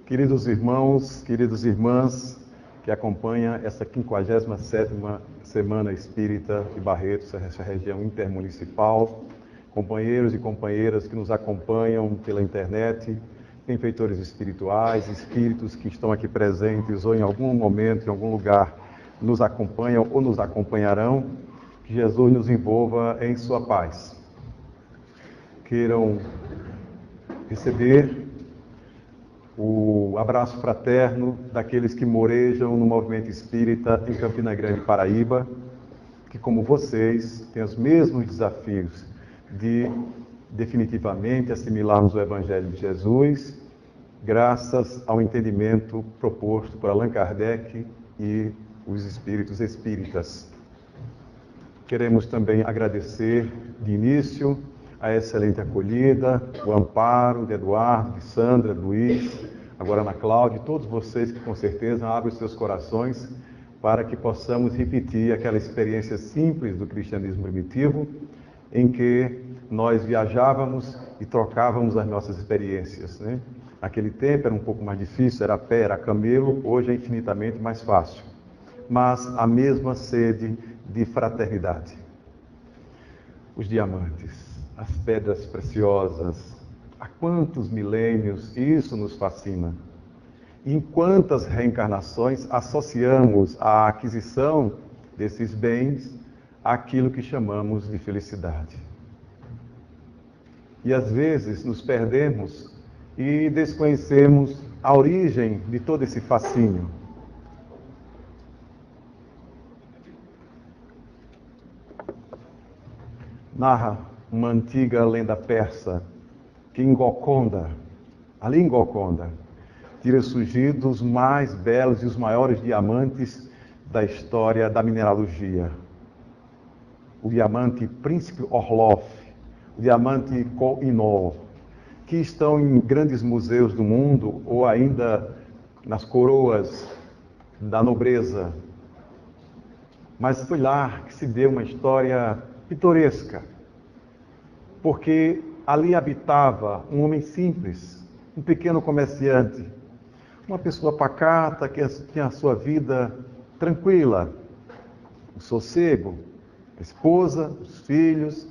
Queridos irmãos, queridas irmãs que acompanham essa 57ª Semana Espírita de Barretos, essa região intermunicipal, companheiros e companheiras que nos acompanham pela internet, benfeitores espirituais, espíritos que estão aqui presentes ou em algum momento, em algum lugar, nos acompanham ou nos acompanharão, que Jesus nos envolva em sua paz. Queiram receber o abraço fraterno daqueles que morejam no movimento espírita em Campina Grande, Paraíba, que, como vocês, têm os mesmos desafios de definitivamente assimilarmos o Evangelho de Jesus, graças ao entendimento proposto por Allan Kardec e os espíritos espíritas. Queremos também agradecer de início a excelente acolhida, o amparo de Eduardo, de Sandra, de Luiz, agora Ana Cláudia, todos vocês que com certeza abrem os seus corações para que possamos repetir aquela experiência simples do cristianismo primitivo, em que nós viajávamos e trocávamos as nossas experiências, né? Naquele tempo era um pouco mais difícil, era a pé, era camelo, hoje é infinitamente mais fácil. Mas a mesma sede de fraternidade. Os diamantes, as pedras preciosas, há quantos milênios isso nos fascina? E em quantas reencarnações associamos a aquisição desses bens àquilo que chamamos de felicidade? E às vezes nos perdemos e desconhecemos a origem de todo esse fascínio. Narra uma antiga lenda persa que em Golconda, ali em Golconda, teria surgido os mais belos e os maiores diamantes da história da mineralogia. O diamante Príncipe Orlov, o diamante Koh-i-Noor, que estão em grandes museus do mundo ou ainda nas coroas da nobreza. Mas foi lá que se deu uma história pitoresca, porque ali habitava um homem simples, um pequeno comerciante, uma pessoa pacata que tinha a sua vida tranquila, o sossego, a esposa, os filhos,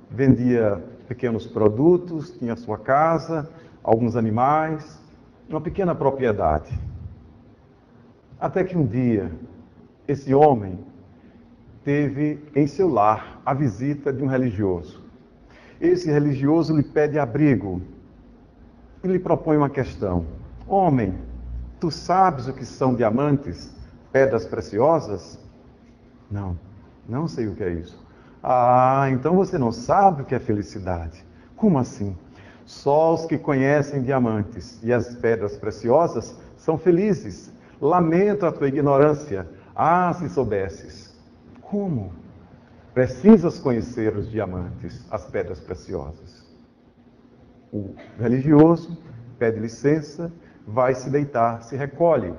vendia pequenos produtos, tinha a sua casa, alguns animais, uma pequena propriedade. Até que um dia, esse homem teve em seu lar a visita de um religioso. Esse religioso lhe pede abrigo e lhe propõe uma questão. Homem, tu sabes o que são diamantes, pedras preciosas? Não, não sei o que é isso. Ah, então você não sabe o que é felicidade. Como assim? Só os que conhecem diamantes e as pedras preciosas são felizes. Lamento a tua ignorância. Ah, se soubesses. Como? Precisas conhecer os diamantes, as pedras preciosas. O religioso pede licença, vai se deitar, se recolhe.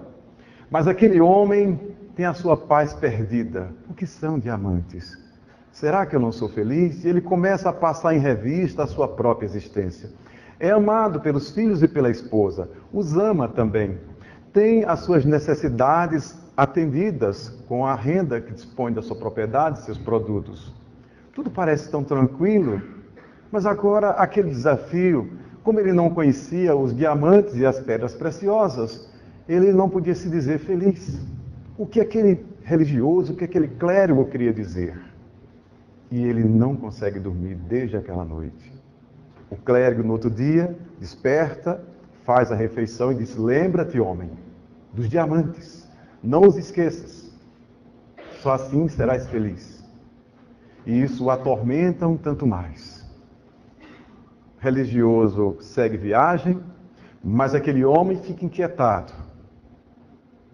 Mas aquele homem tem a sua paz perdida. O que são diamantes? Será que eu não sou feliz? E ele começa a passar em revista a sua própria existência. É amado pelos filhos e pela esposa. Os ama também. Tem as suas necessidades atendidas com a renda que dispõe da sua propriedade, seus produtos. Tudo parece tão tranquilo, mas agora aquele desafio, como ele não conhecia os diamantes e as pedras preciosas, ele não podia se dizer feliz. O que aquele religioso, o que aquele clérigo queria dizer? E ele não consegue dormir desde aquela noite. O clérigo, no outro dia, desperta, faz a refeição e diz: lembra-te, homem, dos diamantes. Não os esqueças. Só assim serás feliz. E isso o atormenta um tanto mais. Religioso segue viagem, mas aquele homem fica inquietado.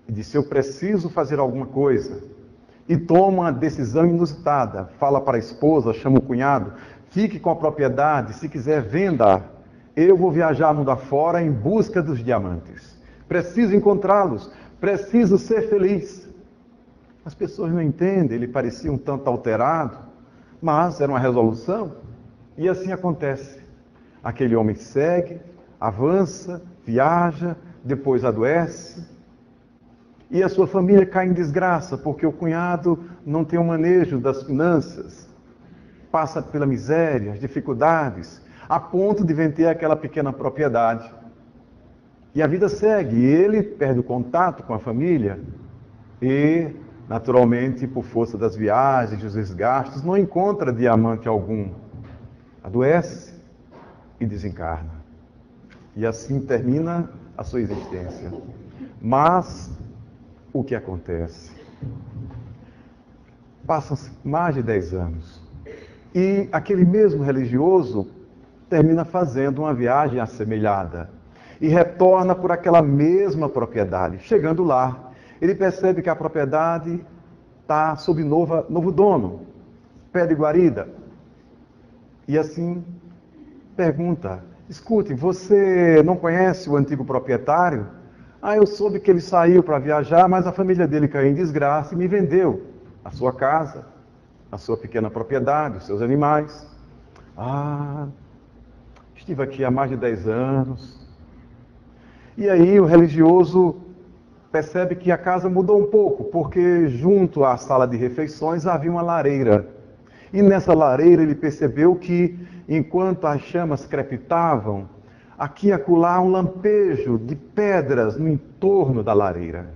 E diz: eu preciso fazer alguma coisa. E toma uma decisão inusitada. Fala para a esposa, chama o cunhado: fique com a propriedade, se quiser venda. Eu vou viajar mundo afora em busca dos diamantes. Preciso encontrá-los, preciso ser feliz. As pessoas não entendem, ele parecia um tanto alterado, mas era uma resolução. E assim acontece. Aquele homem segue, avança, viaja, depois adoece. E a sua família cai em desgraça, porque o cunhado não tem o manejo das finanças, passa pela miséria, as dificuldades, a ponto de vender aquela pequena propriedade. E a vida segue, e ele perde o contato com a família e, naturalmente, por força das viagens, dos desgastes, não encontra diamante algum. Adoece e desencarna. E assim termina a sua existência. Mas o que acontece? Passam-se mais de 10 anos. E aquele mesmo religioso termina fazendo uma viagem assemelhada. E retorna por aquela mesma propriedade. Chegando lá, ele percebe que a propriedade está sob novo dono. Pede guarida. E assim pergunta: escute, você não conhece o antigo proprietário? Eu soube que ele saiu para viajar, mas a família dele caiu em desgraça e me vendeu a sua casa, a sua pequena propriedade, os seus animais. Estive aqui há mais de 10 anos. E aí o religioso percebe que a casa mudou um pouco, porque junto à sala de refeições havia uma lareira. E nessa lareira ele percebeu que, enquanto as chamas crepitavam, aqui e acolá um lampejo de pedras no entorno da lareira.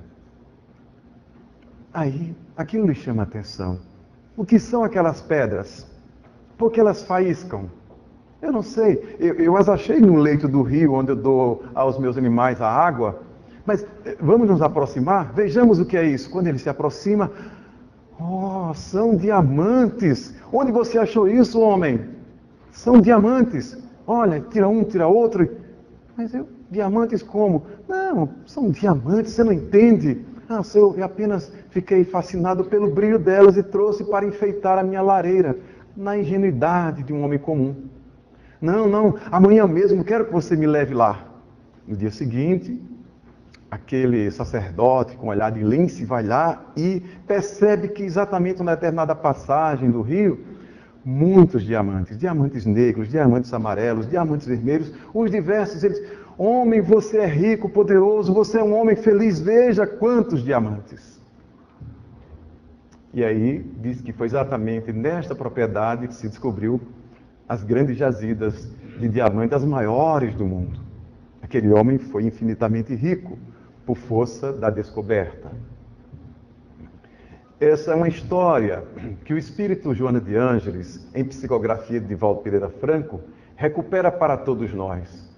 Aí, aquilo lhe chama a atenção. O que são aquelas pedras? Por que elas faiscam? Eu não sei. Eu as achei no leito do rio, onde eu dou aos meus animais a água. Mas vamos nos aproximar? Vejamos o que é isso. Quando ele se aproxima, são diamantes. Onde você achou isso, homem? São diamantes. Olha, tira um, tira outro. Mas diamantes como? Não, são diamantes, você não entende. Eu apenas fiquei fascinado pelo brilho delas e trouxe para enfeitar a minha lareira, na ingenuidade de um homem comum. Não, amanhã mesmo quero que você me leve lá. No dia seguinte, aquele sacerdote com olhar de lince vai lá e percebe que exatamente na determinada passagem do rio, muitos diamantes, diamantes negros, diamantes amarelos, diamantes vermelhos, os diversos. Eles: homem, você é rico, poderoso, você é um homem feliz, veja quantos diamantes. E aí diz que foi exatamente nesta propriedade que se descobriu as grandes jazidas de diamantes, as maiores do mundo. Aquele homem foi infinitamente rico por força da descoberta. Essa é uma história que o espírito Joana de Ângeles, em psicografia de Divaldo Pereira Franco, recupera para todos nós,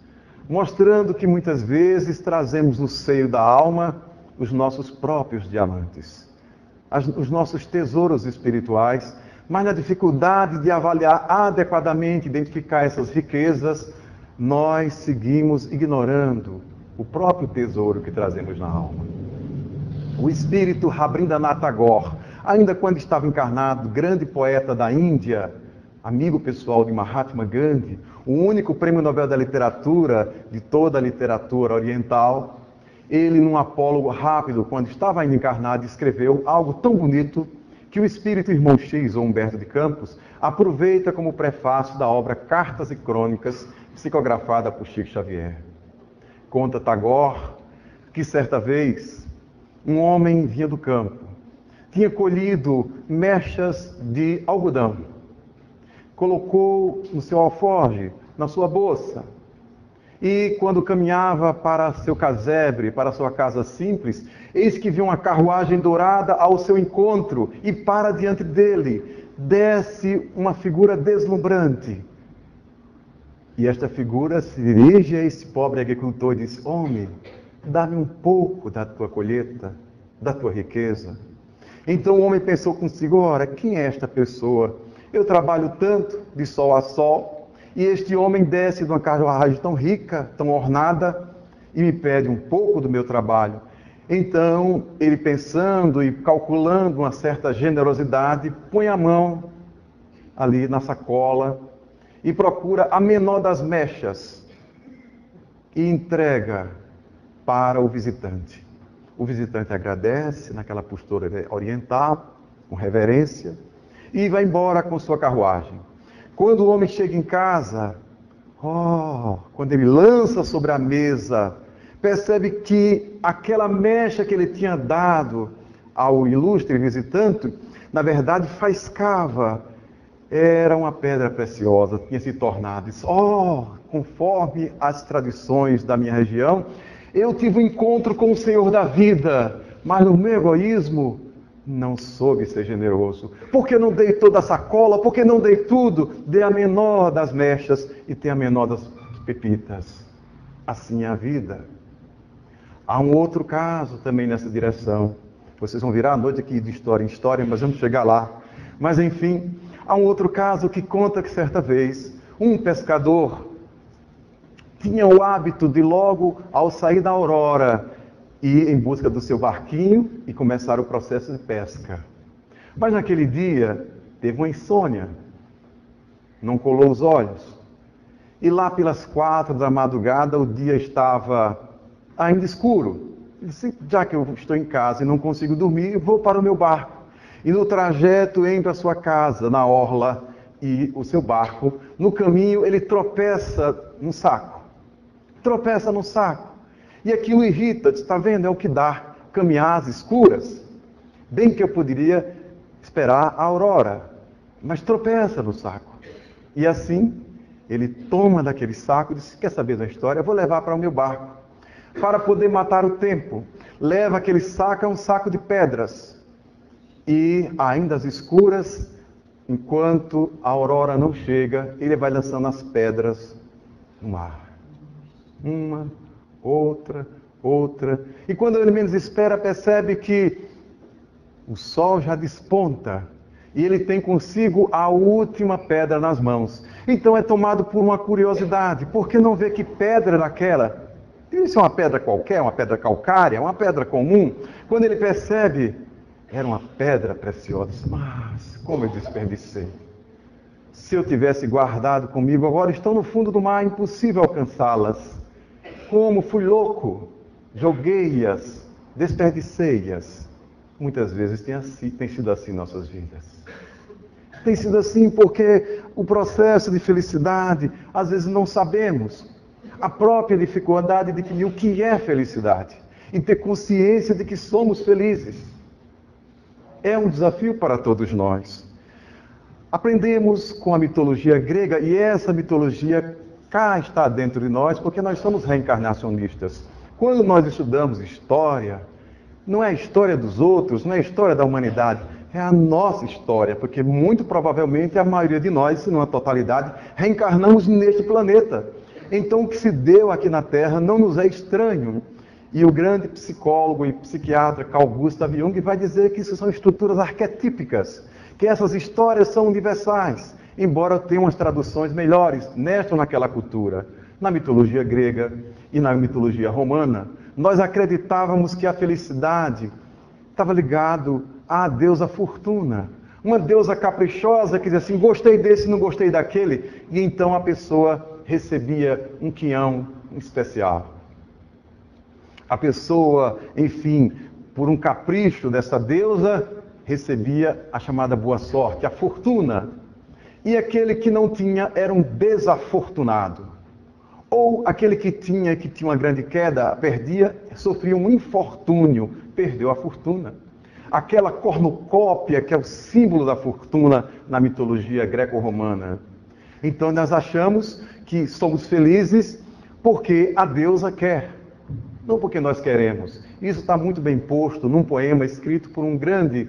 mostrando que muitas vezes trazemos no seio da alma os nossos próprios diamantes, os nossos tesouros espirituais, mas na dificuldade de avaliar adequadamente, identificar essas riquezas, nós seguimos ignorando o próprio tesouro que trazemos na alma. O espírito Rabindranath Tagore, ainda quando estava encarnado, grande poeta da Índia, amigo pessoal de Mahatma Gandhi, o único prêmio Nobel da literatura de toda a literatura oriental, ele, num apólogo rápido, quando estava ainda encarnado, escreveu algo tão bonito que o espírito irmão X, ou Humberto de Campos, aproveita como prefácio da obra Cartas e Crônicas, psicografada por Chico Xavier. Conta Tagore que certa vez um homem vinha do campo, tinha colhido mechas de algodão, colocou no seu alforje, na sua bolsa, e quando caminhava para seu casebre, para sua casa simples, eis que viu uma carruagem dourada ao seu encontro e para diante dele. Desce uma figura deslumbrante. E esta figura se dirige a esse pobre agricultor e diz: homem, dá-me um pouco da tua colheita, da tua riqueza. Então o homem pensou consigo, ora, quem é esta pessoa? Eu trabalho tanto, de sol a sol, e este homem desce de uma carruagem tão rica, tão ornada, e me pede um pouco do meu trabalho. Então, ele pensando e calculando uma certa generosidade, põe a mão ali na sacola e procura a menor das mechas e entrega para o visitante. O visitante agradece naquela postura oriental, com reverência, e vai embora com sua carruagem. Quando o homem chega em casa, quando ele lança sobre a mesa, percebe que aquela mecha que ele tinha dado ao ilustre visitante, na verdade faiscava, era uma pedra preciosa, tinha se tornado. Conforme as tradições da minha região, eu tive um encontro com o Senhor da vida, mas no meu egoísmo não soube ser generoso. Porque não dei toda a sacola, porque não dei tudo, dei a menor das mechas e tem a menor das pepitas. Assim é a vida. Há um outro caso também nessa direção. Vocês vão virar a noite aqui de história em história, mas vamos chegar lá. Mas enfim, há um outro caso que conta que certa vez um pescador tinha o hábito de logo ao sair da aurora ir em busca do seu barquinho e começar o processo de pesca. Mas naquele dia teve uma insônia, não colou os olhos. E lá pelas 4 da madrugada o dia estava ainda escuro. Ele disse, já que eu estou em casa e não consigo dormir, vou para o meu barco. E no trajeto entre a sua casa, na orla, e o seu barco, no caminho ele tropeça num saco. Tropeça no saco. E aquilo irrita, está vendo? É o que dá, caminhar às escuras. Bem que eu poderia esperar a aurora, mas tropeça no saco. E assim, ele toma daquele saco e diz, quer saber da história? Eu vou levar para o meu barco. Para poder matar o tempo, leva aquele saco, é um saco de pedras. E ainda às escuras, enquanto a aurora não chega, ele vai lançando as pedras no mar. Uma, outra. E quando ele menos espera, percebe que o sol já desponta. E ele tem consigo a última pedra nas mãos. Então é tomado por uma curiosidade. Por que não vê que pedra era aquela? Isso é uma pedra qualquer, uma pedra calcária, uma pedra comum. Quando ele percebe, era uma pedra preciosa. Mas como eu desperdicei. Se eu tivesse guardado comigo, agora estão no fundo do mar, impossível alcançá-las. Como fui louco, joguei-as, desperdicei-as. Muitas vezes tem sido assim em nossas vidas. Tem sido assim porque o processo de felicidade, às vezes não sabemos. A própria dificuldade de definir o que é felicidade e ter consciência de que somos felizes. É um desafio para todos nós. Aprendemos com a mitologia grega e essa mitologia cá está dentro de nós porque nós somos reencarnacionistas. Quando nós estudamos história, não é a história dos outros, não é a história da humanidade, é a nossa história, porque muito provavelmente a maioria de nós, se não a totalidade, reencarnamos neste planeta. Então o que se deu aqui na Terra não nos é estranho. E o grande psicólogo e psiquiatra Carl Gustav Jung vai dizer que isso são estruturas arquetípicas, que essas histórias são universais, embora tenham umas traduções melhores nesta ou naquela cultura. Na mitologia grega e na mitologia romana, nós acreditávamos que a felicidade estava ligado à deusa Fortuna, uma deusa caprichosa que dizia assim, gostei desse, não gostei daquele, e então a pessoa recebia um quinhão especial. A pessoa, enfim, por um capricho dessa deusa, recebia a chamada boa sorte, a fortuna. E aquele que não tinha era um desafortunado. Ou aquele que tinha uma grande queda, perdia, sofria um infortúnio, perdeu a fortuna. Aquela cornucópia que é o símbolo da fortuna na mitologia greco-romana. Então nós achamos que somos felizes porque a deusa quer, não porque nós queremos. Isso está muito bem posto num poema escrito por um grande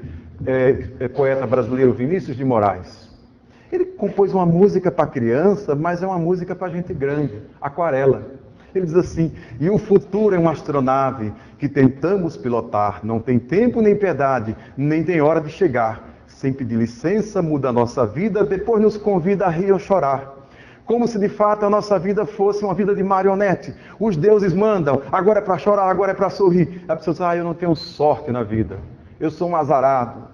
poeta brasileiro, Vinícius de Moraes. Ele compôs uma música para criança, mas é uma música para gente grande, Aquarela. Ele diz assim, e o futuro é uma astronave que tentamos pilotar, não tem tempo nem piedade, nem tem hora de chegar. Sem pedir licença, muda a nossa vida, depois nos convida a rir ou chorar. Como se de fato a nossa vida fosse uma vida de marionete. Os deuses mandam, agora é para chorar, agora é para sorrir. A pessoa diz, eu não tenho sorte na vida, eu sou um azarado.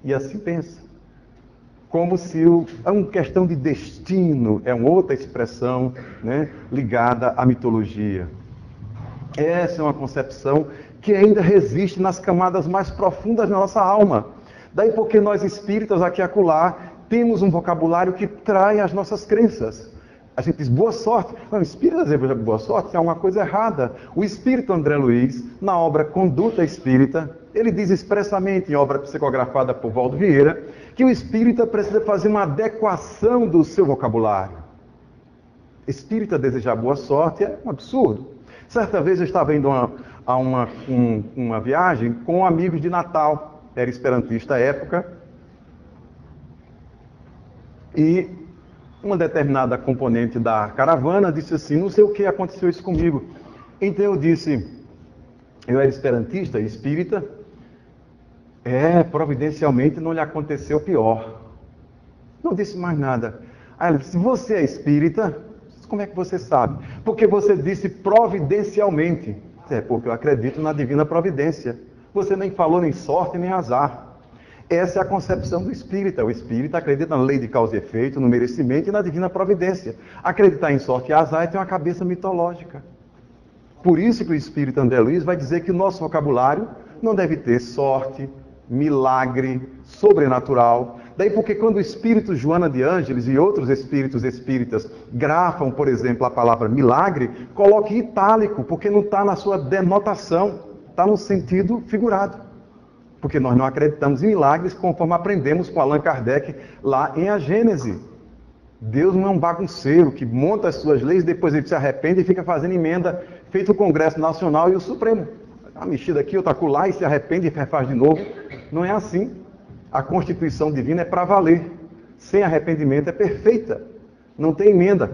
E assim pensa. Como se é uma questão de destino, é uma outra expressão, né, ligada à mitologia. Essa é uma concepção que ainda resiste nas camadas mais profundas da nossa alma. Daí porque nós espíritas aqui e acolá temos um vocabulário que trai as nossas crenças. A gente diz boa sorte. Não, espírita dizer boa sorte é uma coisa errada. O espírito André Luiz, na obra Conduta Espírita, ele diz expressamente em obra psicografada por Valdo Vieira, que o espírita precisa fazer uma adequação do seu vocabulário. Espírita desejar boa sorte é um absurdo. Certa vez eu estava indo a uma viagem com amigos de Natal. Era esperantista à época, e uma determinada componente da caravana disse assim, não sei o que aconteceu isso comigo. Então eu disse, eu era esperantista, espírita, providencialmente não lhe aconteceu pior. Não disse mais nada. Aí ele disse, você é espírita? Como é que você sabe? Porque você disse providencialmente. Porque eu acredito na divina providência. Você nem falou nem sorte, nem azar. Essa é a concepção do espírita. O espírita acredita na lei de causa e efeito, no merecimento e na divina providência. Acreditar em sorte e azar é ter uma cabeça mitológica. Por isso que o espírito André Luiz vai dizer que o nosso vocabulário não deve ter sorte, milagre, sobrenatural. Daí porque quando o espírito Joana de Ângeles e outros espíritos espíritas grafam, por exemplo, a palavra milagre, coloque em itálico, porque não está na sua denotação. Está no sentido figurado, porque nós não acreditamos em milagres conforme aprendemos com Allan Kardec lá em A Gênese. Deus não é um bagunceiro que monta as suas leis, depois ele se arrepende e fica fazendo emenda, feito o Congresso Nacional e o Supremo. Uma mexida aqui, outra acolá, e se arrepende e refaz de novo. Não é assim. A Constituição Divina é para valer. Sem arrependimento é perfeita. Não tem emenda.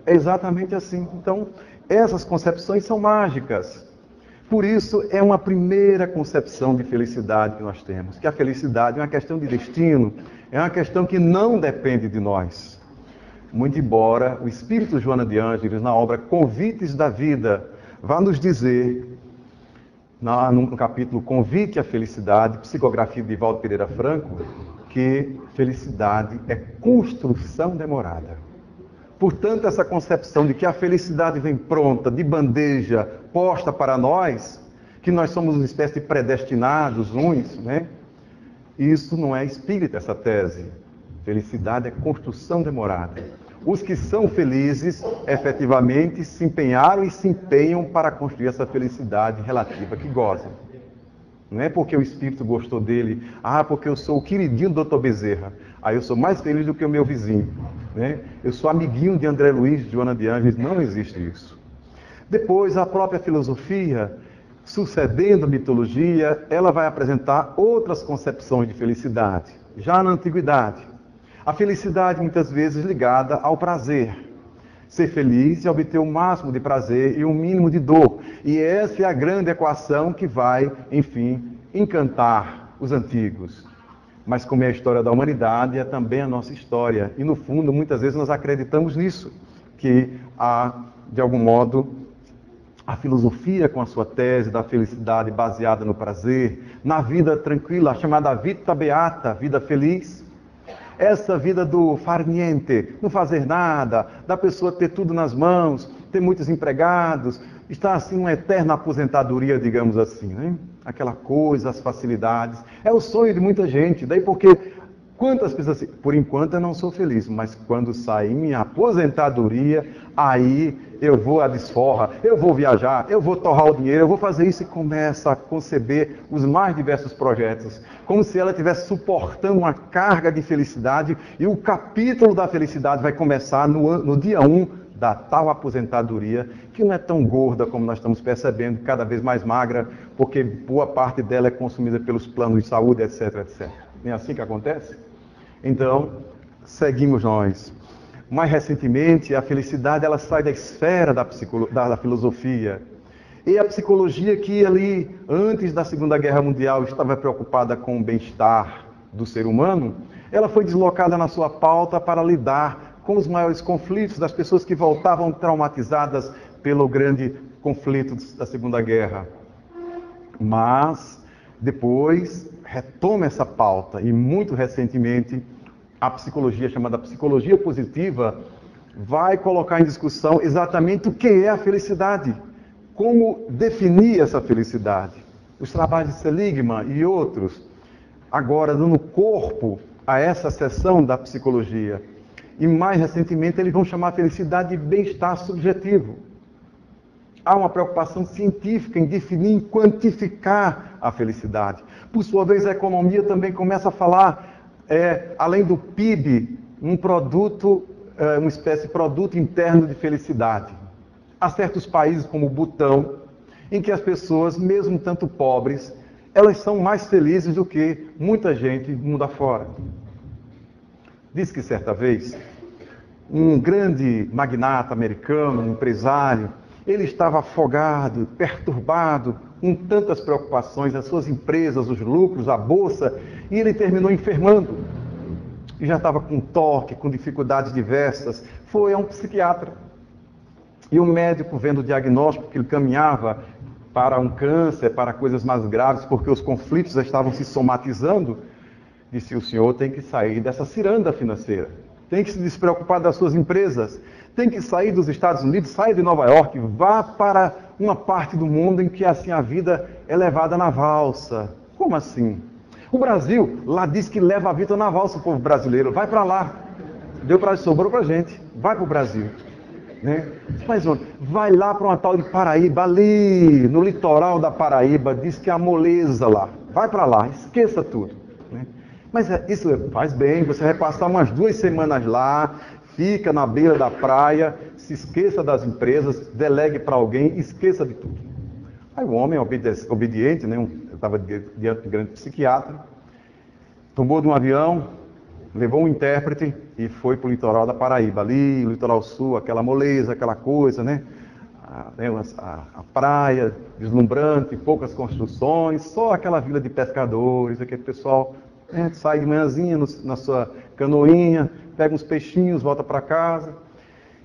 É exatamente assim. Então, essas concepções são mágicas. Por isso, é uma primeira concepção de felicidade que nós temos, que a felicidade é uma questão de destino, é uma questão que não depende de nós. Muito embora o espírito Joana de Ângeles, na obra Convites da Vida, vá nos dizer, no capítulo Convite à Felicidade, psicografia de Valdo Pereira Franco, que felicidade é construção demorada. Portanto, essa concepção de que a felicidade vem pronta, de bandeja, posta para nós, que nós somos uma espécie de predestinados uns, né? Isso não é espírita, essa tese. Felicidade é construção demorada. Os que são felizes, efetivamente, se empenharam e se empenham para construir essa felicidade relativa que gozam. Não é porque o espírito gostou dele, porque eu sou o queridinho do Dr. Bezerra, aí eu sou mais feliz do que o meu vizinho. Né? Eu sou amiguinho de André Luiz, de Joana de Ângeles, não existe isso. Depois, a própria filosofia, sucedendo a mitologia, ela vai apresentar outras concepções de felicidade, já na antiguidade. A felicidade, muitas vezes, ligada ao prazer. Ser feliz é obter o máximo de prazer e o mínimo de dor. E essa é a grande equação que vai, enfim, encantar os antigos. Mas como é a história da humanidade, é também a nossa história. E no fundo, muitas vezes nós acreditamos nisso, que de algum modo, a filosofia com a sua tese da felicidade baseada no prazer, na vida tranquila, chamada vita beata, vida feliz. Essa vida do far niente, não fazer nada, da pessoa ter tudo nas mãos, ter muitos empregados, estar assim uma eterna aposentadoria, digamos assim, né? Aquela coisa, as facilidades. É o sonho de muita gente. Daí porque quantas pessoas assim, por enquanto eu não sou feliz, mas quando sair minha aposentadoria, aí eu vou à desforra, eu vou viajar, eu vou torrar o dinheiro, eu vou fazer isso, e começa a conceber os mais diversos projetos, como se ela estivesse suportando uma carga de felicidade, e o capítulo da felicidade vai começar no dia 1 da tal aposentadoria, que não é tão gorda como nós estamos percebendo, cada vez mais magra, porque boa parte dela é consumida pelos planos de saúde, etc, etc. Não é assim que acontece? Então, seguimos nós. Mais recentemente, a felicidade ela sai da esfera da filosofia E a psicologia que ali, antes da Segunda Guerra Mundial, estava preocupada com o bem-estar do ser humano, ela foi deslocada na sua pauta para lidar com os maiores conflitos das pessoas que voltavam traumatizadas pelo grande conflito da Segunda Guerra. Mas depois retoma essa pauta e muito recentemente a psicologia chamada psicologia positiva vai colocar em discussão exatamente o que é a felicidade, como definir essa felicidade. Os trabalhos de Seligman e outros agora dando corpo a essa seção da psicologia. E mais recentemente eles vão chamar a felicidade de bem-estar subjetivo. Há uma preocupação científica em definir, em quantificar a felicidade. Por sua vez, a economia também começa a falar, além do PIB, um produto, uma espécie de produto interno de felicidade. Há certos países como o Butão, em que as pessoas, mesmo tanto pobres, elas são mais felizes do que muita gente do mundo afora. Diz que certa vez, um grande magnata americano, um empresário, ele estava afogado, perturbado, com tantas preocupações, as suas empresas, os lucros, a bolsa, e ele terminou enfermando. E já estava com toque, com dificuldades diversas. Foi a um psiquiatra. E o médico, vendo o diagnóstico que ele caminhava para um câncer, para coisas mais graves, porque os conflitos já estavam se somatizando, disse: o senhor tem que sair dessa ciranda financeira, tem que se despreocupar das suas empresas, tem que sair dos Estados Unidos, sair de Nova York, vá para uma parte do mundo em que assim a vida é levada na valsa. Como assim? O Brasil, lá diz que leva a vida na valsa o povo brasileiro, vai para lá, sobrou para a gente, vai para o Brasil. Né? Mas vai lá para uma tal de Paraíba, ali no litoral da Paraíba, diz que é a moleza lá, vai para lá, esqueça tudo. Né? Mas isso faz bem, você vai passar umas 2 semanas lá, fica na beira da praia, se esqueça das empresas, delegue para alguém, esqueça de tudo. Aí o homem obediente, né, estava diante de um grande psiquiatra, tomou de um avião, levou um intérprete e foi para o litoral da Paraíba, ali, o litoral sul, aquela moleza, aquela coisa, né? A praia deslumbrante, poucas construções, só aquela vila de pescadores, aquele pessoal sai de manhãzinha na sua canoinha, pega uns peixinhos, volta para casa.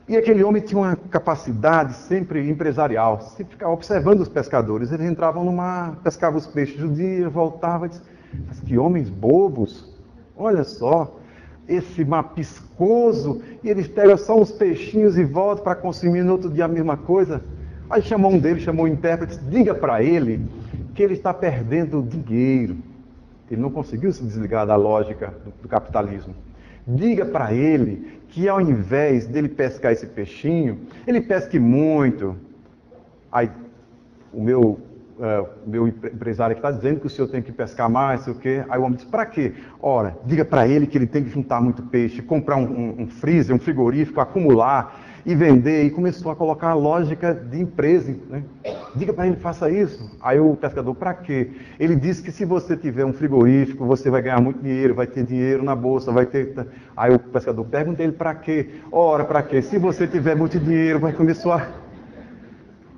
E aquele homem tinha uma capacidade sempre empresarial, sempre ficava observando os pescadores. Eles entravam no mar, pescavam os peixes do dia, voltavam e diziam: mas que homens bobos, olha só, esse mar piscoso, e eles pegam só uns peixinhos e voltam para consumir no outro dia a mesma coisa. Aí chamou um deles, chamou o intérprete, diga para ele que ele está perdendo dinheiro. Ele não conseguiu se desligar da lógica do capitalismo. Diga para ele que ao invés dele pescar esse peixinho, ele pesque muito. Aí o meu empresário está dizendo que o senhor tem que pescar mais, sei o quê. Aí o homem disse: para quê? Ora, diga para ele que ele tem que juntar muito peixe, comprar um freezer, um frigorífico, acumular e vender. E começou a colocar a lógica de empresa, né? Diga para ele, faça isso. Aí o pescador: para quê? Ele disse que se você tiver um frigorífico, você vai ganhar muito dinheiro, vai ter dinheiro na bolsa, vai ter... Aí o pescador pergunta ele: para quê? Ora, para quê? Se você tiver muito dinheiro, vai começar a...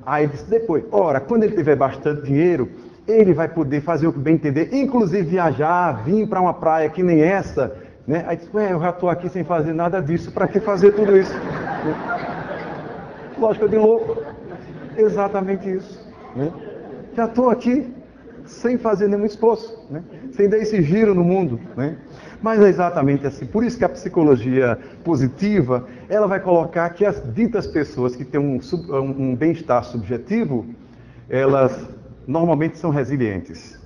Aí ele disse depois: ora, quando ele tiver bastante dinheiro, ele vai poder fazer o que bem entender, inclusive viajar, vir para uma praia que nem essa, né? Aí disse: eu já estou aqui sem fazer nada disso, para que fazer tudo isso? Lógica de louco. Exatamente isso. Né? Já estou aqui sem fazer nenhum esforço, né? Sem dar esse giro no mundo. Né? Mas é exatamente assim. Por isso que a psicologia positiva, ela vai colocar que as ditas pessoas que têm um bem-estar subjetivo, elas normalmente são resilientes.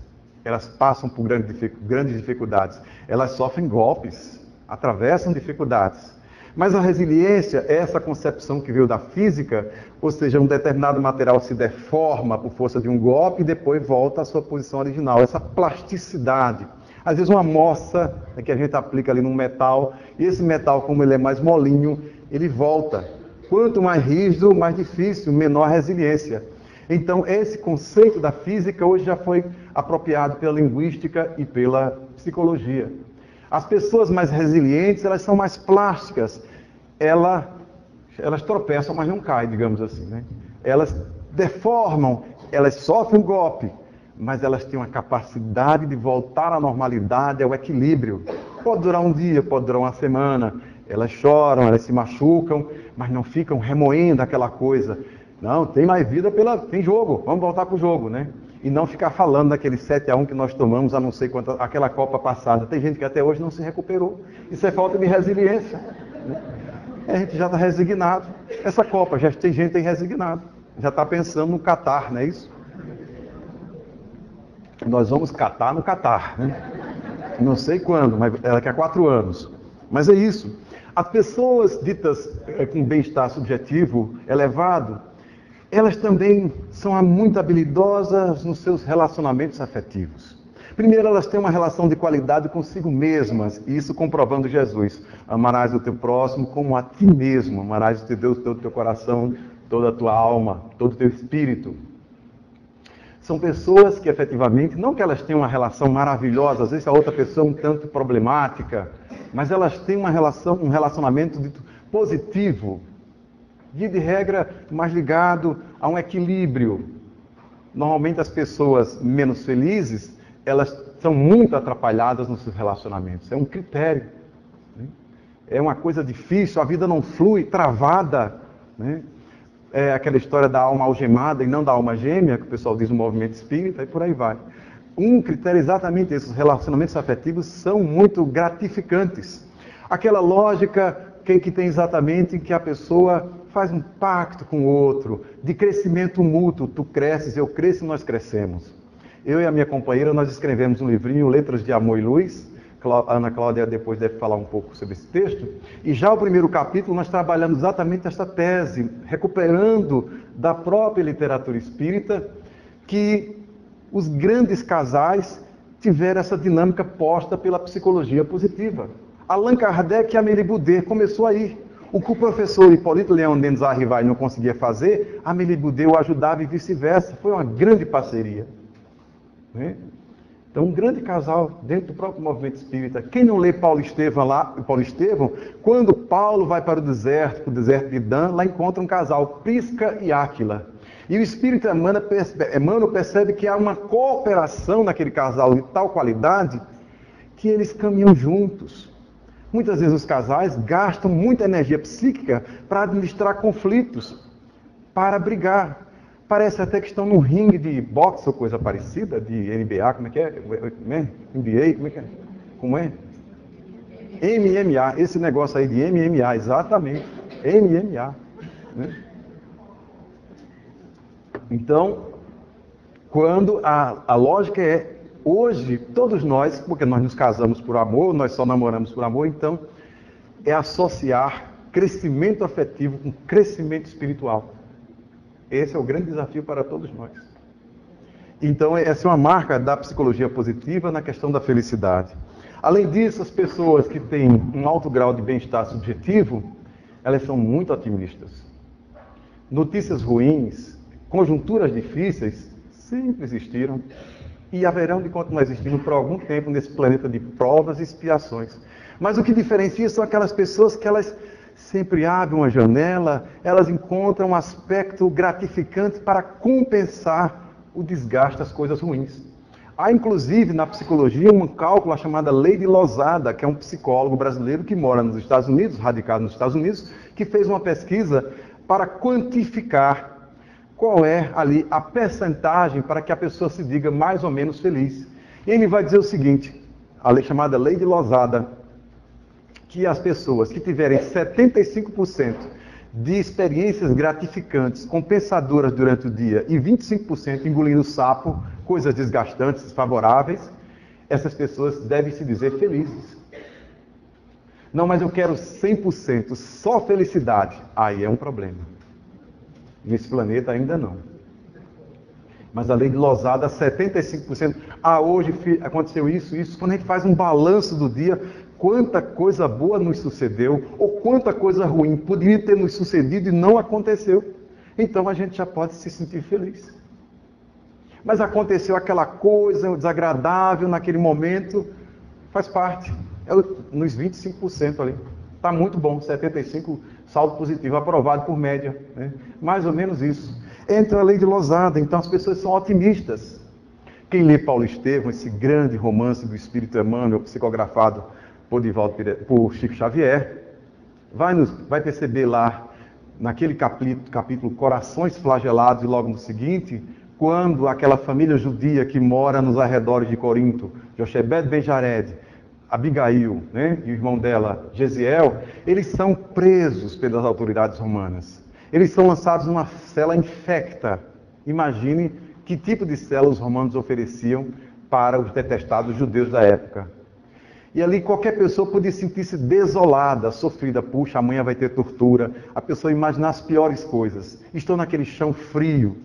Elas passam por grandes dificuldades. Elas sofrem golpes, atravessam dificuldades. Mas a resiliência é essa concepção que veio da física, ou seja, um determinado material se deforma por força de um golpe e depois volta à sua posição original. Essa plasticidade. Às vezes uma moça que a gente aplica ali num metal, e esse metal, como ele é mais molinho, ele volta. Quanto mais rígido, mais difícil, menor a resiliência. Então, esse conceito da física hoje já foi apropriado pela linguística e pela psicologia. As pessoas mais resilientes, elas são mais plásticas. Elas tropeçam, mas não caem, digamos assim. Né? Elas deformam, elas sofrem um golpe, mas elas têm uma capacidade de voltar à normalidade, ao equilíbrio. Pode durar um dia, pode durar uma semana. Elas choram, elas se machucam, mas não ficam remoendo aquela coisa. Não, tem mais vida, tem jogo, vamos voltar para o jogo, né? E não ficar falando daquele 7-1 que nós tomamos, a não sei quanto, aquela Copa passada. Tem gente que até hoje não se recuperou. Isso é falta de resiliência, né? A gente já está resignado. Essa Copa, já tem gente resignado. Já está pensando no Catar, não é isso? Nós vamos catar no Catar, né? Não sei quando, mas daqui a 4 anos. Mas é isso. As pessoas ditas com bem-estar subjetivo elevado, elas também são muito habilidosas nos seus relacionamentos afetivos. Primeiro, elas têm uma relação de qualidade consigo mesmas, e isso comprovando Jesus. Amarás o teu próximo como a ti mesmo. Amarás o teu Deus, todo o teu coração, toda a tua alma, todo o teu espírito. São pessoas que efetivamente, não que elas tenham uma relação maravilhosa, às vezes a outra pessoa é um tanto problemática, mas elas têm um relacionamento dito positivo, de regra mais ligado a um equilíbrio. Normalmente as pessoas menos felizes, elas são muito atrapalhadas nos seus relacionamentos. É um critério, né? É uma coisa difícil, a vida não flui, travada, né? É aquela história da alma algemada e não da alma gêmea, que o pessoal diz no movimento espírita, e por aí vai. Um critério é exatamente esse: os relacionamentos afetivos são muito gratificantes. Aquela lógica que tem exatamente que a pessoa faz um pacto com o outro, de crescimento mútuo, tu cresces, eu cresço e nós crescemos. Eu e a minha companheira, nós escrevemos um livrinho, Letras de Amor e Luz. A Ana Cláudia depois deve falar um pouco sobre esse texto. E já o primeiro capítulo nós trabalhamos exatamente esta tese, recuperando da própria literatura espírita, que os grandes casais tiveram essa dinâmica posta pela psicologia positiva. Allan Kardec e Amélie Boudet começou aí. O que o professor Hipólito Leão Denis Arrivai não conseguia fazer, Amélie Boudet o ajudava e vice-versa. Foi uma grande parceria, né? Então, um grande casal dentro do próprio movimento espírita. Quem não lê Paulo Estevão, quando Paulo vai para o deserto de Dan, lá encontra um casal, Prisca e Áquila. E o espírito Emmanuel percebe que há uma cooperação naquele casal de tal qualidade que eles caminham juntos. Muitas vezes os casais gastam muita energia psíquica para administrar conflitos, para brigar. Parece até que estão num ringue de boxe ou coisa parecida, de NBA, como é que é? NBA, como é que é? Como é? MMA, esse negócio aí de MMA, exatamente, MMA, né? Então, quando a lógica é, hoje, todos nós, porque nós nos casamos por amor, nós só namoramos por amor, então, é associar crescimento afetivo com crescimento espiritual. Esse é o grande desafio para todos nós. Então, essa é uma marca da psicologia positiva na questão da felicidade. Além disso, as pessoas que têm um alto grau de bem-estar subjetivo, elas são muito otimistas. Notícias ruins, conjunturas difíceis, sempre existiram e haverão de continuar existindo por algum tempo nesse planeta de provas e expiações. Mas o que diferencia são aquelas pessoas que elas sempre abrem uma janela, elas encontram um aspecto gratificante para compensar o desgaste das coisas ruins. Há, inclusive, na psicologia, um cálculo chamado Lei de Losada, que é um psicólogo brasileiro que mora nos Estados Unidos, radicado nos Estados Unidos, que fez uma pesquisa para quantificar qual é ali a percentagem para que a pessoa se diga mais ou menos feliz. E ele vai dizer o seguinte, a lei chamada Lei de Losada, que as pessoas que tiverem 75% de experiências gratificantes, compensadoras durante o dia, e 25% engolindo sapo, coisas desgastantes, desfavoráveis, essas pessoas devem se dizer felizes. Não, mas eu quero 100%, só felicidade. Aí é um problema. Nesse planeta ainda não. Mas a lei de Losada, 75%. Hoje aconteceu isso. Quando a gente faz um balanço do dia, quanta coisa boa nos sucedeu, ou quanta coisa ruim poderia ter nos sucedido e não aconteceu. Então a gente já pode se sentir feliz. Mas aconteceu aquela coisa desagradável naquele momento, faz parte. É nos 25% ali. Está muito bom, 75% saldo positivo, aprovado por média, né? Mais ou menos isso. entra a lei de Losada, então as pessoas são otimistas. Quem lê Paulo Estevão, esse grande romance do Espírito Emmanuel, psicografado por Chico Xavier, vai perceber lá, naquele capítulo Corações Flagelados, e logo no seguinte, quando aquela família judia que mora nos arredores de Corinto, Jochebed ben Jared, Abigail, né, e o irmão dela, Gesiel, eles são presos pelas autoridades romanas. Eles são lançados numa cela infecta. Imagine que tipo de cela os romanos ofereciam para os detestados judeus da época. E ali qualquer pessoa podia sentir-se desolada, sofrida. Puxa, amanhã vai ter tortura. A pessoa imaginar as piores coisas. Estão naquele chão frio.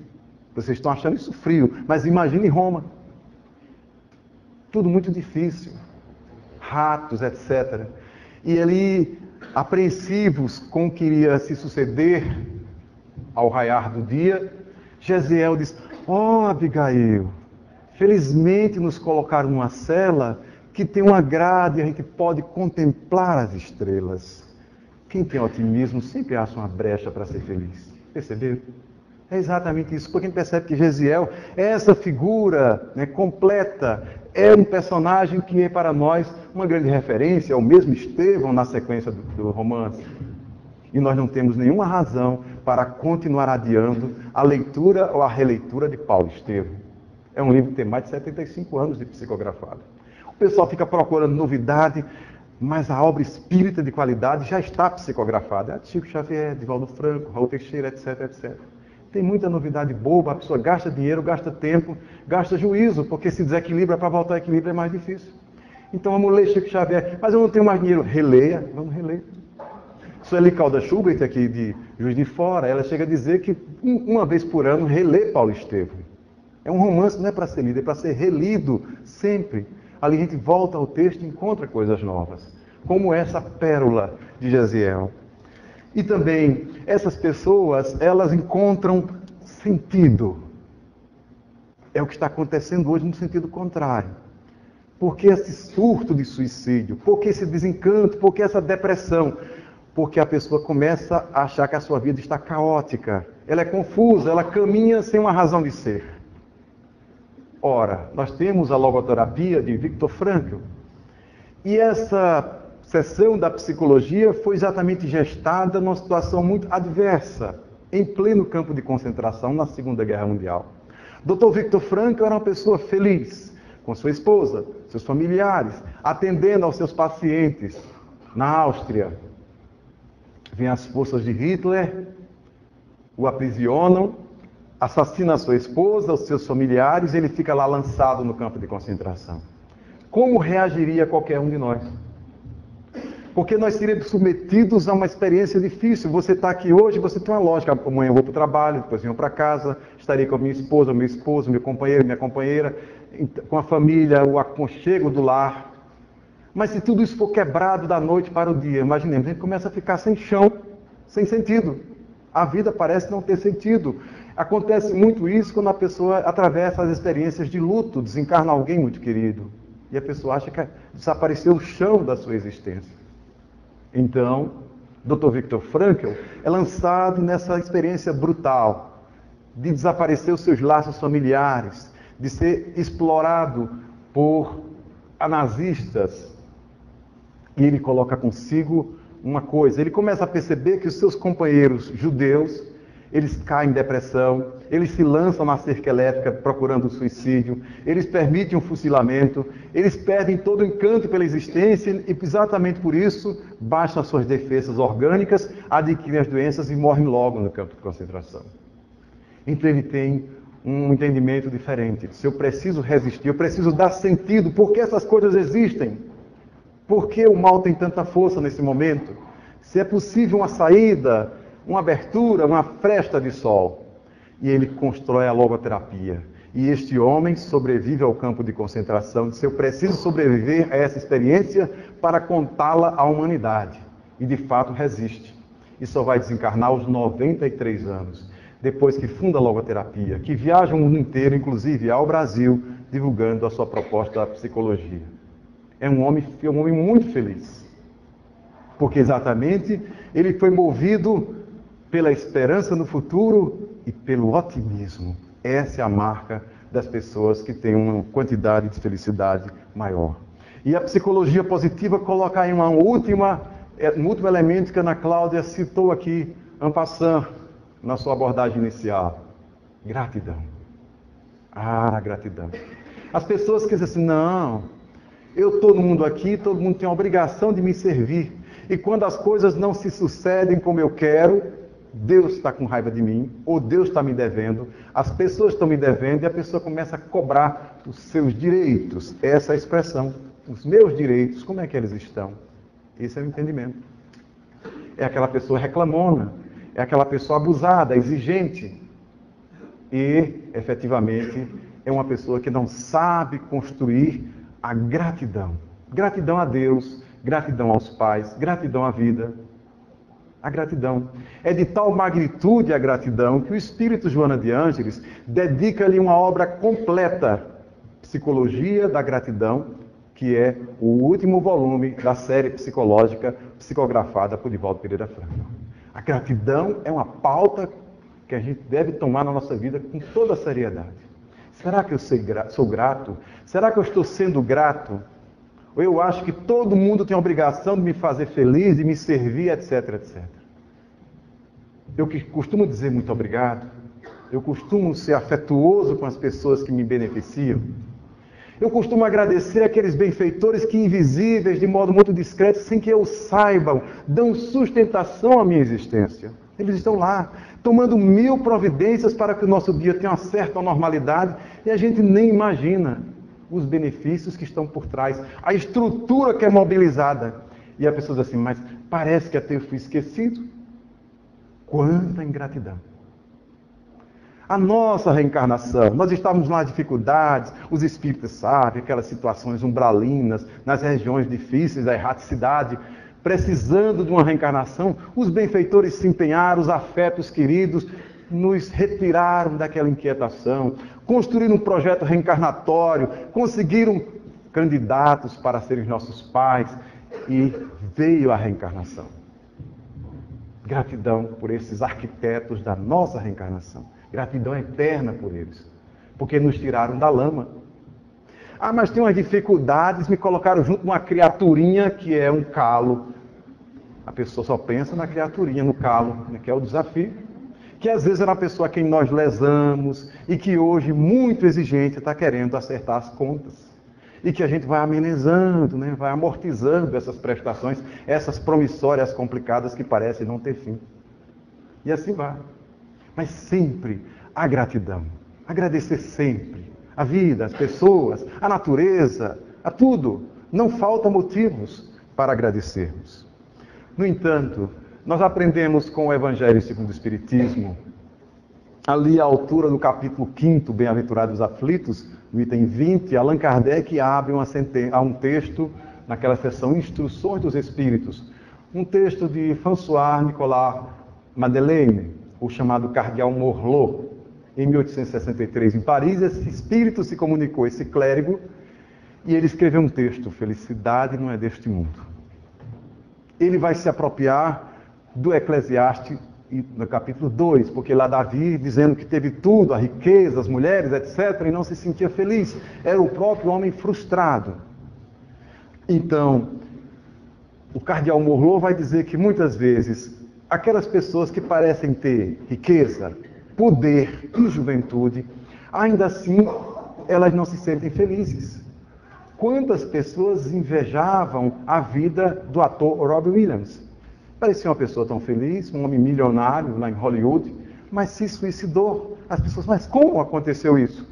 Vocês estão achando isso frio, mas imagine Roma. Tudo muito difícil. Ratos, etc. E ali, apreensivos com o que iria se suceder ao raiar do dia, Gesiel diz: "Oh, Abigail, felizmente nos colocaram numa cela que tem uma grade e a gente pode contemplar as estrelas." Quem tem otimismo sempre acha uma brecha para ser feliz. Perceberam? É exatamente isso, porque a gente percebe que Gesiel é essa figura, né, completa, é um personagem que é para nós uma grande referência, é o mesmo Estevão na sequência do romance. E nós não temos nenhuma razão para continuar adiando a leitura ou a releitura de Paulo Estevão. É um livro que tem mais de 75 anos de psicografado. O pessoal fica procurando novidade, mas a obra espírita de qualidade já está psicografada. É de Chico Xavier, de Valdo Franco, Raul Teixeira, etc, etc. Tem muita novidade boba, a pessoa gasta dinheiro, gasta tempo, gasta juízo, porque se desequilibra, para voltar ao equilíbrio é mais difícil. Então vamos ler Chico Xavier. Mas eu não tenho mais dinheiro. Releia, vamos reler. Sueli Calda Schubert, aqui de Juiz de Fora, ela chega a dizer que uma vez por ano relê Paulo Estevão. É um romance, não é para ser lido, é para ser relido sempre. Ali a gente volta ao texto e encontra coisas novas, como essa pérola de Gesiel. E também, essas pessoas, elas encontram sentido. É o que está acontecendo hoje no sentido contrário. Por que esse surto de suicídio? Por que esse desencanto? Por que essa depressão? Porque a pessoa começa a achar que a sua vida está caótica. Ela é confusa, ela caminha sem uma razão de ser. Ora, nós temos a logoterapia de Viktor Frankl. E essa sessão da psicologia foi exatamente gestada numa situação muito adversa, em pleno campo de concentração na Segunda Guerra Mundial. Dr. Viktor Frankl era uma pessoa feliz, com sua esposa, seus familiares, atendendo aos seus pacientes na Áustria. Vêm as forças de Hitler, o aprisionam, assassina a sua esposa, os seus familiares, e ele fica lá lançado no campo de concentração. Como reagiria qualquer um de nós? Porque nós seríamos submetidos a uma experiência difícil. Você está aqui hoje, você tem uma lógica. Amanhã eu vou para o trabalho, depois venho para casa, estarei com a minha esposa, meu esposo, meu companheiro, minha companheira, com a família, o aconchego do lar. Mas se tudo isso for quebrado da noite para o dia, imaginemos, a gente começa a ficar sem chão, sem sentido. A vida parece não ter sentido. Acontece muito isso quando a pessoa atravessa as experiências de luto, desencarna alguém muito querido. E a pessoa acha que desapareceu o chão da sua existência. Então, Dr. Viktor Frankl é lançado nessa experiência brutal de desaparecer os seus laços familiares, de ser explorado por nazistas. E ele coloca consigo uma coisa, ele começa a perceber que os seus companheiros judeus, eles caem em depressão, eles se lançam na cerca elétrica procurando o suicídio, eles permitem um fuzilamento, eles perdem todo o encanto pela existência e exatamente por isso baixam as suas defesas orgânicas, adquirem as doenças e morrem logo no campo de concentração. Então ele tem um entendimento diferente. Se eu preciso resistir, eu preciso dar sentido, por que essas coisas existem? Por que o mal tem tanta força nesse momento? Se é possível uma saída, uma abertura, uma fresta de sol. E ele constrói a logoterapia. E este homem sobrevive ao campo de concentração. Disse: eu preciso sobreviver a essa experiência para contá-la à humanidade. E de fato resiste. E só vai desencarnar aos 93 anos. Depois que funda a logoterapia, que viaja o mundo inteiro, inclusive ao Brasil, divulgando a sua proposta da psicologia. É um homem muito feliz. Porque exatamente ele foi movido pela esperança no futuro e pelo otimismo. Essa é a marca das pessoas que têm uma quantidade de felicidade maior. E a psicologia positiva coloca aí um último elemento que a Ana Cláudia citou aqui, en passant, na sua abordagem inicial. Gratidão. Gratidão. As pessoas que dizem assim, não, eu estou no mundo aqui, todo mundo tem a obrigação de me servir. E quando as coisas não se sucedem como eu quero, Deus está com raiva de mim, ou Deus está me devendo, as pessoas estão me devendo, e a pessoa começa a cobrar os seus direitos. Essa é a expressão. Os meus direitos, como é que eles estão? Esse é o entendimento. É aquela pessoa reclamona, é aquela pessoa abusada, exigente. E, efetivamente, é uma pessoa que não sabe construir a gratidão. Gratidão a Deus, gratidão aos pais, gratidão à vida. A gratidão. É de tal magnitude a gratidão que o Espírito Joana de Ângeles dedica-lhe uma obra completa, Psicologia da Gratidão, que é o último volume da série psicológica psicografada por Divaldo Pereira Franco. A gratidão é uma pauta que a gente deve tomar na nossa vida com toda a seriedade. Será que eu sou grato? Será que eu estou sendo grato? Ou eu acho que todo mundo tem a obrigação de me fazer feliz, de me servir, etc, etc. Eu que costumo dizer muito obrigado. Eu costumo ser afetuoso com as pessoas que me beneficiam. Eu costumo agradecer aqueles benfeitores que, invisíveis, de modo muito discreto, sem que eu saiba, dão sustentação à minha existência. Eles estão lá, tomando 1000 providências para que o nosso dia tenha uma certa normalidade, e a gente nem imagina os benefícios que estão por trás, a estrutura que é mobilizada. E a pessoa diz assim, mas parece que até eu fui esquecido. Quanta ingratidão. A nossa reencarnação, nós estávamos nas dificuldades, os espíritos sabem, aquelas situações umbralinas, nas regiões difíceis da erraticidade, precisando de uma reencarnação, os benfeitores se empenharam, os afetos queridos nos retiraram daquela inquietação, construíram um projeto reencarnatório, conseguiram candidatos para serem nossos pais e veio a reencarnação. Gratidão por esses arquitetos da nossa reencarnação. Gratidão eterna por eles, porque nos tiraram da lama. Mas tem umas dificuldades, me colocaram junto com uma criaturinha que é um calo. A pessoa só pensa na criaturinha, no calo, que é o desafio. Que às vezes é uma pessoa a quem nós lesamos e que hoje, muito exigente, está querendo acertar as contas. E que a gente vai amenizando, vai amortizando essas prestações, essas promissórias complicadas que parecem não ter fim. E assim vai. Mas sempre a gratidão. Agradecer sempre. A vida, as pessoas, a natureza, a tudo. Não falta motivos para agradecermos. No entanto, nós aprendemos com o Evangelho segundo o Espiritismo, ali à altura do capítulo 5, Bem-aventurados os aflitos, no item 20, Allan Kardec abre um texto, naquela seção Instruções dos Espíritos, um texto de François Nicolas Madeleine, o chamado Cardeal Morlot, em 1863, em Paris. Esse espírito se comunicou, esse clérigo, e ele escreveu um texto, Felicidade não é deste mundo. Ele vai se apropriar do Eclesiastes, no capítulo 2, porque lá Davi, dizendo que teve tudo, a riqueza, as mulheres, etc., e não se sentia feliz. Era o próprio homem frustrado. Então, o Cardeal Morlot vai dizer que muitas vezes aquelas pessoas que parecem ter riqueza, poder e juventude, ainda assim, elas não se sentem felizes. Quantas pessoas invejavam a vida do ator Robin Williams? Parecia uma pessoa tão feliz, um homem milionário lá em Hollywood, mas se suicidou. As pessoas, mas como aconteceu isso?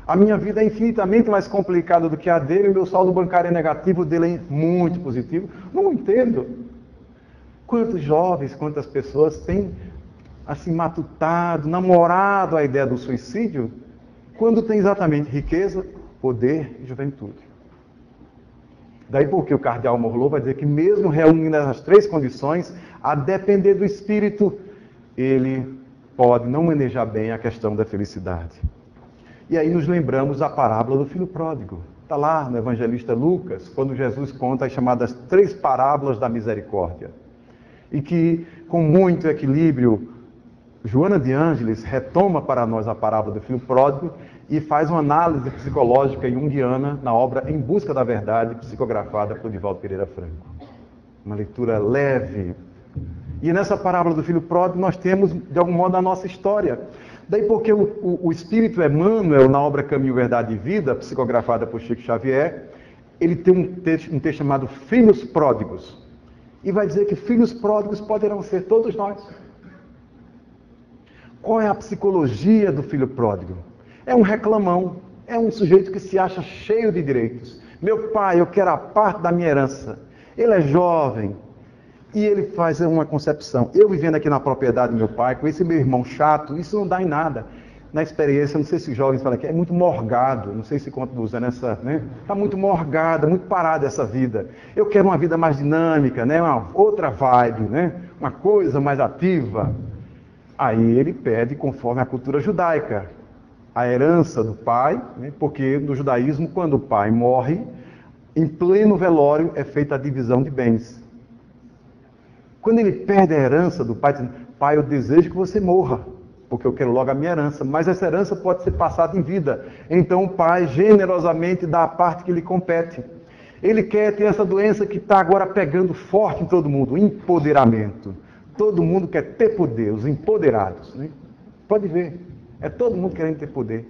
A minha vida é infinitamente mais complicada do que a dele, o meu saldo bancário é negativo, o dele é muito positivo. Não entendo. Quantos jovens, quantas pessoas têm assim matutado, namorado a ideia do suicídio, quando tem exatamente riqueza, poder e juventude. Daí porque o Cardeal Morlot vai dizer que mesmo reunindo essas 3 condições, a depender do espírito, ele pode não manejar bem a questão da felicidade. E aí nos lembramos da parábola do filho pródigo. Está lá no evangelista Lucas, quando Jesus conta as chamadas 3 parábolas da misericórdia. E que, com muito equilíbrio Joana de Ângeles retoma para nós a parábola do filho pródigo e faz uma análise psicológica junguiana na obra Em Busca da Verdade, psicografada por Divaldo Pereira Franco. Uma leitura leve. E nessa parábola do filho pródigo nós temos, de algum modo, a nossa história. Daí porque o Espírito Emmanuel, na obra Caminho, Verdade e Vida, psicografada por Chico Xavier, ele tem um texto chamado Filhos Pródigos. E vai dizer que filhos pródigos poderão ser todos nós. Qual é a psicologia do filho pródigo? É um reclamão, é um sujeito que se acha cheio de direitos. Meu pai, eu quero a parte da minha herança. Ele é jovem e ele faz uma concepção. Eu vivendo aqui na propriedade do meu pai, com esse meu irmão chato, isso não dá em nada. Na experiência, não sei se jovens falam aqui, é muito morgado, não sei se conduz nessa, né? Está muito morgada, muito parada essa vida. Eu quero uma vida mais dinâmica, né? Uma outra vibe, né? Uma coisa mais ativa. Aí ele pede conforme a cultura judaica, a herança do pai, né? Porque no judaísmo, quando o pai morre, em pleno velório é feita a divisão de bens. Quando ele perde a herança do pai, diz, pai, eu desejo que você morra, porque eu quero logo a minha herança, mas essa herança pode ser passada em vida. Então o pai generosamente dá a parte que lhe compete. Ele quer ter essa doença que está agora pegando forte em todo mundo, empoderamento. Todo mundo quer ter poder, os empoderados. Né? Pode ver, é todo mundo querendo ter poder,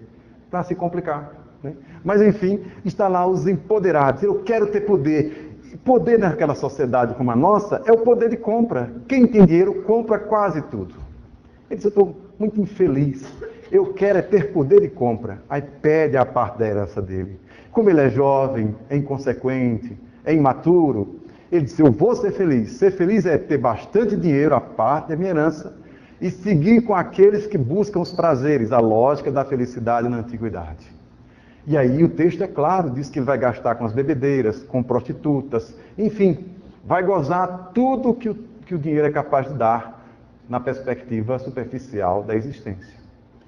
para se complicar. Né? Mas enfim, está lá os empoderados. Eu quero ter poder. Poder naquela sociedade como a nossa é o poder de compra. Quem tem dinheiro compra quase tudo. Ele diz, eu estou muito infeliz. Eu quero é ter poder de compra. Aí pede a parte da herança dele. Como ele é jovem, é inconsequente, é imaturo, ele diz, eu vou ser feliz. Ser feliz é ter bastante dinheiro, a parte da minha herança, e seguir com aqueles que buscam os prazeres, a lógica da felicidade na antiguidade. E aí o texto é claro, diz que ele vai gastar com as bebedeiras, com prostitutas, enfim, vai gozar tudo que o dinheiro é capaz de dar na perspectiva superficial da existência.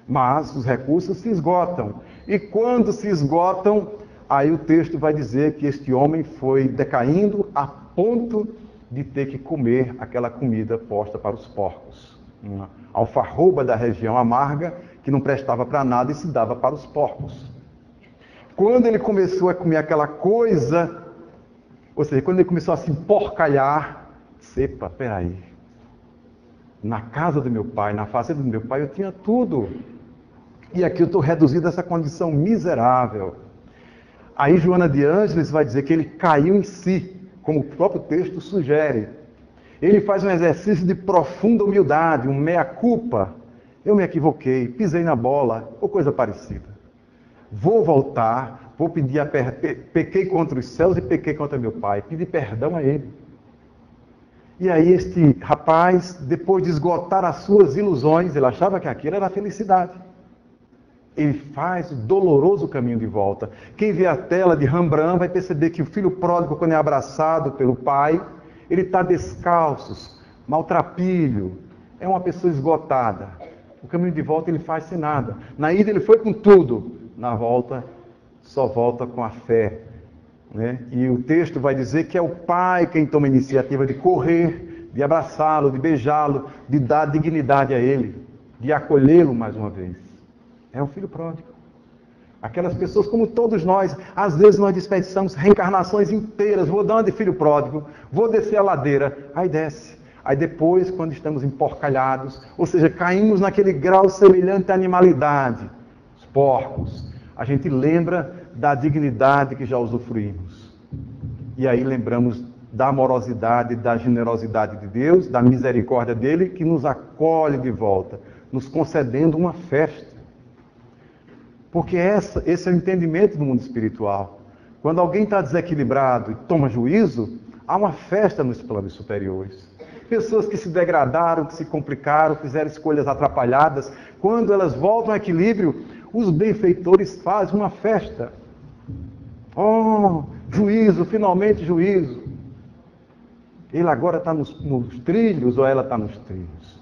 Mas os recursos se esgotam. E quando se esgotam, aí o texto vai dizer que este homem foi decaindo a ponto de ter que comer aquela comida posta para os porcos. Uma alfarroba da região amarga que não prestava para nada e se dava para os porcos. Quando ele começou a comer aquela coisa, ou seja, quando ele começou a se emporcalhar, sepa, peraí, na casa do meu pai, na fazenda do meu pai, eu tinha tudo. E aqui eu estou reduzido a essa condição miserável. Aí Joana de Ângeles vai dizer que ele caiu em si, como o próprio texto sugere. Ele faz um exercício de profunda humildade, um mea-culpa. Eu me equivoquei, pisei na bola, ou coisa parecida. Vou voltar, vou pedir pequei contra os céus e pequei contra meu pai. Pedir perdão a ele. E aí este rapaz, depois de esgotar as suas ilusões, ele achava que aquilo era a felicidade. Ele faz o doloroso caminho de volta. Quem vê a tela de Rembrandt vai perceber que o filho pródigo, quando é abraçado pelo pai, ele está descalço, maltrapilho, é uma pessoa esgotada. O caminho de volta ele faz sem nada. Na ida ele foi com tudo. Na volta, só volta com a fé. Né? E o texto vai dizer que é o pai quem toma a iniciativa de correr, de abraçá-lo, de beijá-lo, de dar dignidade a ele, de acolhê-lo mais uma vez. É o filho pródigo. Aquelas pessoas como todos nós, às vezes nós desperdiçamos reencarnações inteiras. Vou dar uma de filho pródigo, vou descer a ladeira, aí desce. Aí depois, quando estamos emporcalhados, ou seja, caímos naquele grau semelhante à animalidade, os porcos, a gente lembra da dignidade que já usufruímos. E aí lembramos da amorosidade, da generosidade de Deus, da misericórdia dele, que nos acolhe de volta, nos concedendo uma festa. Porque esse é o entendimento do mundo espiritual. Quando alguém está desequilibrado e toma juízo, há uma festa nos planos superiores. Pessoas que se degradaram, que se complicaram, fizeram escolhas atrapalhadas, quando elas voltam ao equilíbrio, os benfeitores fazem uma festa. Oh, juízo, finalmente juízo. Ele agora está nos trilhos ou ela está nos trilhos.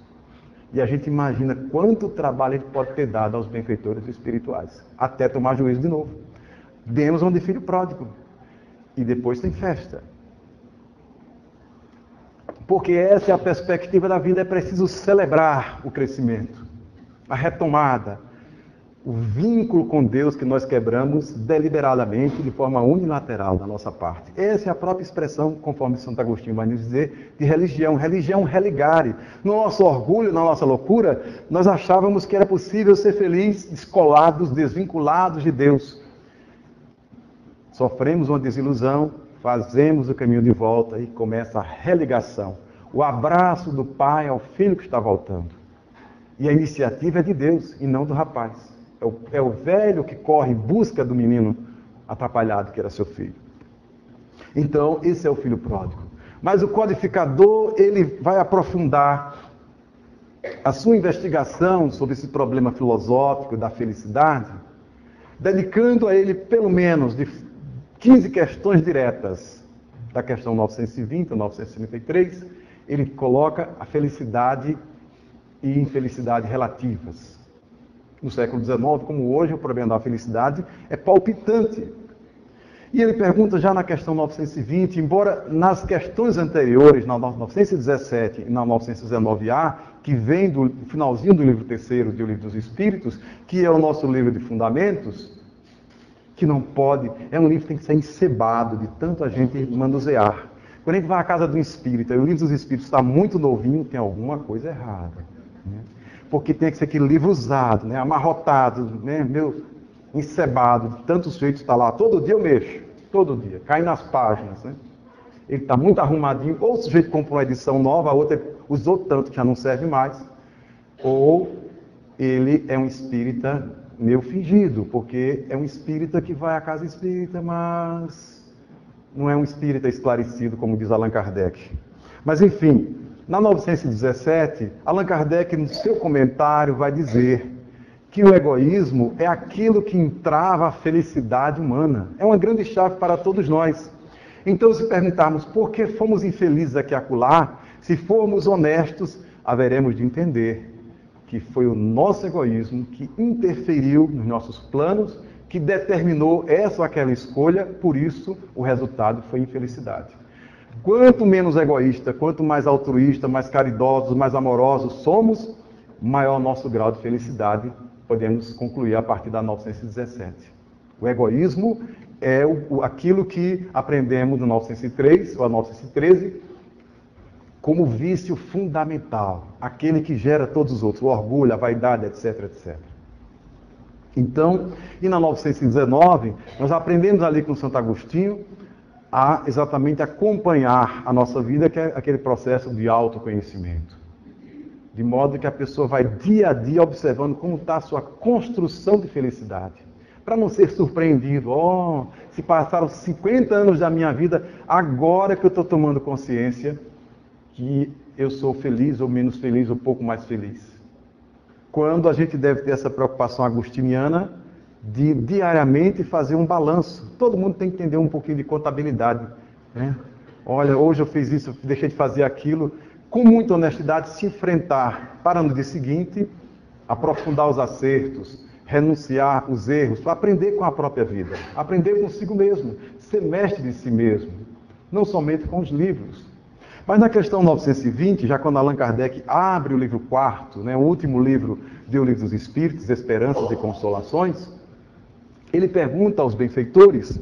E a gente imagina quanto trabalho ele pode ter dado aos benfeitores espirituais, até tomar juízo de novo. Demos um de filho pródigo. E depois tem festa. Porque essa é a perspectiva da vida, é preciso celebrar o crescimento, a retomada, o vínculo com Deus que nós quebramos deliberadamente, de forma unilateral da nossa parte. Essa é a própria expressão, conforme Santo Agostinho vai nos dizer, de religião. Religião religare. No nosso orgulho, na nossa loucura, nós achávamos que era possível ser feliz, descolados, desvinculados de Deus. Sofremos uma desilusão, fazemos o caminho de volta e começa a religação. O abraço do pai ao filho que está voltando. E a iniciativa é de Deus e não do rapaz. É o velho que corre em busca do menino atrapalhado que era seu filho. Então, esse é o filho pródigo. Mas o codificador, ele vai aprofundar a sua investigação sobre esse problema filosófico da felicidade, dedicando a ele pelo menos de 15 questões diretas. Da questão 920 a 933, ele coloca a felicidade e infelicidade relativas. No século XIX, como hoje, o problema da felicidade é palpitante. E ele pergunta já na questão 920, embora nas questões anteriores, na 917 e na 919A, que vem do finalzinho do livro terceiro do Livro dos Espíritos, que é o nosso livro de fundamentos, que não pode, é um livro que tem que ser encebado de tanto a gente manusear. Quando a gente vai à casa do espírita e o Livro dos Espíritos está muito novinho, tem alguma coisa errada. Né? Porque tem que ser aquele livro usado, né? Amarrotado, né? Encebado, de tantos feitos está lá. Todo dia eu mexo, todo dia, cai nas páginas. Né? Ele está muito arrumadinho, ou o sujeito comprou uma edição nova, a outra usou tanto que já não serve mais, ou ele é um espírita meio fingido, porque é um espírita que vai à casa espírita, mas não é um espírita esclarecido, como diz Allan Kardec. Mas enfim, na 917, Allan Kardec, no seu comentário, vai dizer que o egoísmo é aquilo que entrava a felicidade humana. É uma grande chave para todos nós. Então, se perguntarmos por que fomos infelizes aqui e acolá, se formos honestos, haveremos de entender que foi o nosso egoísmo que interferiu nos nossos planos, que determinou essa ou aquela escolha, por isso o resultado foi infelicidade. Quanto menos egoísta, quanto mais altruísta, mais caridosos, mais amorosos somos, maior nosso grau de felicidade, podemos concluir a partir da 917. O egoísmo é aquilo que aprendemos no 903 ou a 913 como vício fundamental, aquele que gera todos os outros, o orgulho, a vaidade, etc, etc. Então, e na 919, nós aprendemos ali com Santo Agostinho a exatamente acompanhar a nossa vida, que é aquele processo de autoconhecimento. De modo que a pessoa vai dia a dia observando como está a sua construção de felicidade. Para não ser surpreendido, se passaram 50 anos da minha vida, agora que eu estou tomando consciência que eu sou feliz ou menos feliz ou pouco mais feliz. Quando a gente deve ter essa preocupação agostiniana de diariamente fazer um balanço. Todo mundo tem que entender um pouquinho de contabilidade. Né? Olha, hoje eu fiz isso, deixei de fazer aquilo. Com muita honestidade, se enfrentar para no dia seguinte, aprofundar os acertos, renunciar os erros, aprender com a própria vida, aprender consigo mesmo, ser mestre de si mesmo, não somente com os livros. Mas na questão 920, já quando Allan Kardec abre o livro 4, né, o último livro do Livro dos Espíritos, Esperanças e Consolações, ele pergunta aos benfeitores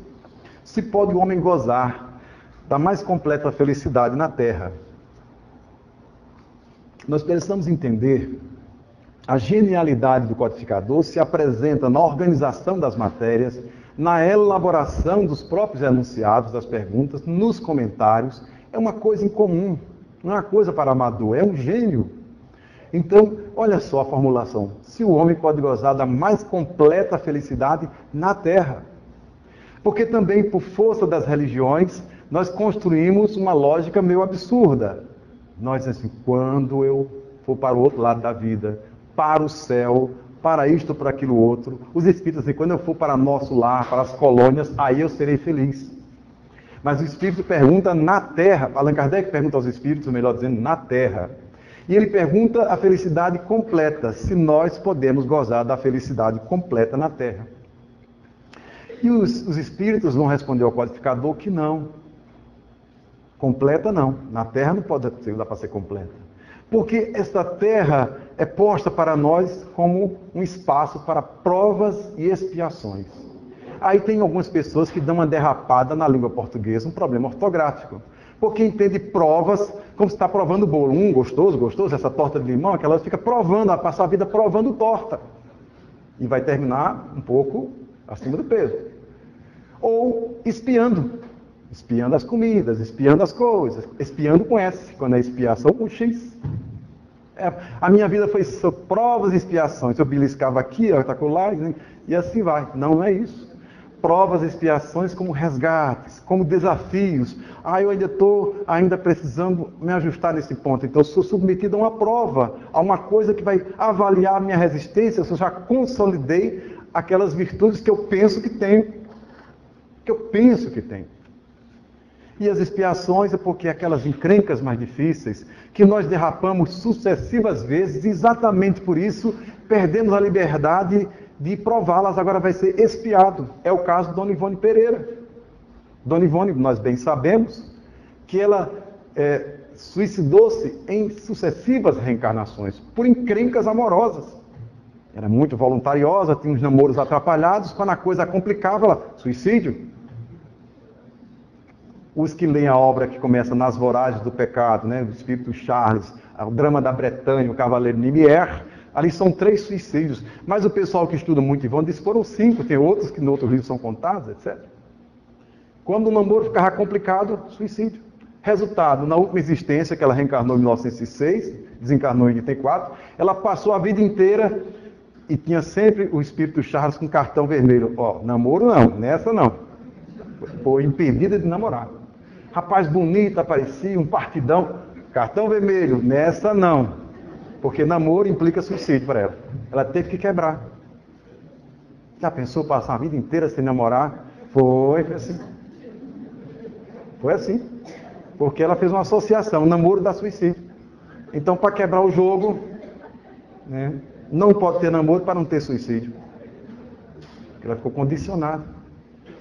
se pode o homem gozar da mais completa felicidade na Terra. Nós precisamos entender a genialidade do codificador se apresenta na organização das matérias, na elaboração dos próprios enunciados das perguntas, nos comentários. É uma coisa incomum, não é uma coisa para amador, é um gênio. Então, olha só a formulação. Se o homem pode gozar da mais completa felicidade na Terra. Porque também, por força das religiões, nós construímos uma lógica meio absurda. Nós, assim, quando eu for para o outro lado da vida, para o céu, para isto, para aquilo outro, os espíritos, assim, quando eu for para nosso lar, para as colônias, aí eu serei feliz. Mas o Espírito pergunta na Terra, Allan Kardec pergunta aos Espíritos, melhor dizendo, na Terra. E ele pergunta a felicidade completa, se nós podemos gozar da felicidade completa na Terra. E os Espíritos vão responder ao codificador que não. Completa não. Na terra não pode dar para ser completa. Porque esta terra é posta para nós como um espaço para provas e expiações. Aí tem algumas pessoas que dão uma derrapada na língua portuguesa, um problema ortográfico. Porque entende provas como se está provando bolo. Gostoso, gostoso, essa torta de limão, aquela fica provando, vai passar a vida provando torta. E vai terminar um pouco acima do peso. Ou espiando. Espiando as comidas, espiando as coisas. Espiando com S, quando é expiação com X. A minha vida foi sobre provas e expiações. Eu beliscava aqui, lá, e assim vai. Não é isso. Provas e expiações como resgates, como desafios. Eu ainda estou precisando me ajustar nesse ponto. Então, eu sou submetido a uma prova, a uma coisa que vai avaliar a minha resistência. Se eu já consolidei aquelas virtudes que eu penso que tenho. E as expiações é porque aquelas encrencas mais difíceis, que nós derrapamos sucessivas vezes, exatamente por isso perdemos a liberdade de prová-las, agora vai ser expiado. É o caso de Dona Ivone Pereira. Dona Ivone, nós bem sabemos que ela suicidou-se em sucessivas reencarnações, por encrencas amorosas. Era muito voluntariosa, tinha uns namoros atrapalhados, quando a coisa complicava, ela, suicídio. Os que leem a obra que começa Nas Voragens do Pecado, né, do Espírito Charles, o Drama da Bretanha, o Cavaleiro Nimier, ali são 3 suicídios. Mas o pessoal que estuda muito Ivone diz que foram 5, tem outros que no outro livro são contados, etc. Quando o namoro ficava complicado, suicídio. Resultado, na última existência, que ela reencarnou em 1906, desencarnou em 84, ela passou a vida inteira e tinha sempre o Espírito Charles com cartão vermelho. Namoro não, nessa não. Foi impedida de namorar. Rapaz bonito, aparecia, um partidão, cartão vermelho, nessa não. Porque namoro implica suicídio para ela. Ela teve que quebrar. Já pensou passar a vida inteira sem namorar? Foi assim. Foi assim. Porque ela fez uma associação, namoro dá suicídio. Então, para quebrar o jogo, né, não pode ter namoro para não ter suicídio. Porque ela ficou condicionada.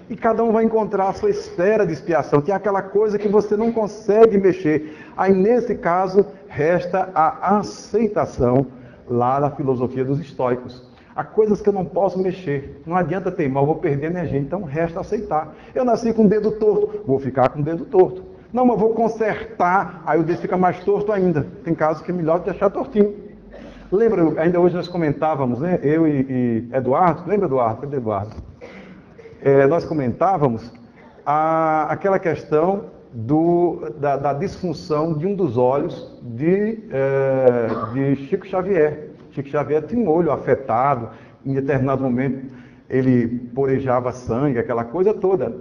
E cada um vai encontrar a sua esfera de expiação, que é aquela coisa que você não consegue mexer. Aí, nesse caso, resta a aceitação lá da filosofia dos estoicos. Há coisas que eu não posso mexer. Não adianta teimar, eu vou perder energia. Então, resta aceitar. Eu nasci com o dedo torto, vou ficar com o dedo torto. Não, mas vou consertar, aí o dedo fica mais torto ainda. Tem casos que é melhor deixar tortinho. Lembra, ainda hoje nós comentávamos, né? Eu e Eduardo, lembra Eduardo? Cadê Eduardo? Nós comentávamos aquela questão da disfunção de um dos olhos de Chico Xavier. Chico Xavier tinha um olho afetado, em determinado momento ele porejava sangue, aquela coisa toda.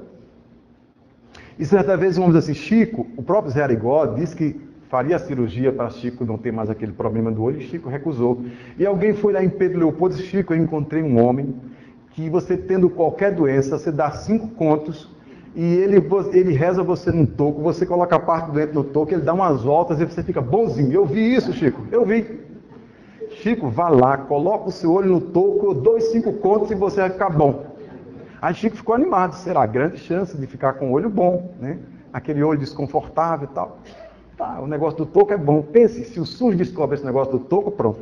E certa vez, vamos dizer assim, Chico, o próprio Zé Arigó disse que faria a cirurgia para Chico não ter mais aquele problema do olho, e Chico recusou. E alguém foi lá em Pedro Leopoldo e disse, Chico, eu encontrei um homem que você tendo qualquer doença, você dá 5 contos e ele reza você num toco, você coloca a parte do dente no toco, ele dá umas voltas e você fica bonzinho. Eu vi isso, Chico, eu vi. Chico, vá lá, coloca o seu olho no toco, eu dou 5 contos e você vai ficar bom. Aí Chico ficou animado, será grande chance de ficar com o olho bom, né? Aquele olho desconfortável e tal. Tá, o negócio do toco é bom. Pense, se o SUS descobre esse negócio do toco, pronto,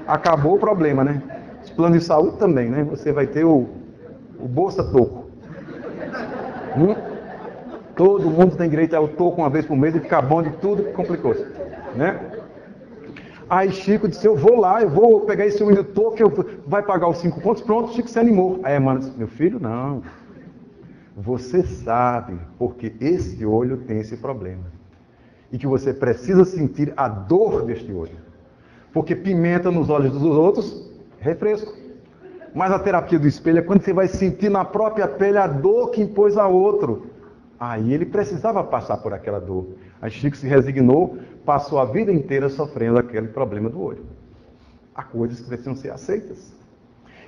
acabou o problema, né? Os planos de saúde também, né? Você vai ter o Bolsa Toco. Todo mundo tem direito ao toco uma vez por mês e ficar bom de tudo que complicou-se, né? Aí Chico disse, eu vou lá, eu vou pegar esse olho do toco, vai pagar os 5 contos, pronto, Chico se animou. Aí a Emmanuel disse, meu filho, não. Você sabe porque esse olho tem esse problema. E que você precisa sentir a dor deste olho. Porque pimenta nos olhos dos outros, refresco. Mas a terapia do espelho é quando você vai sentir na própria pele a dor que impôs a outro. Aí ele precisava passar por aquela dor. Aí Chico se resignou, passou a vida inteira sofrendo aquele problema do olho. Há coisas que precisam ser aceitas.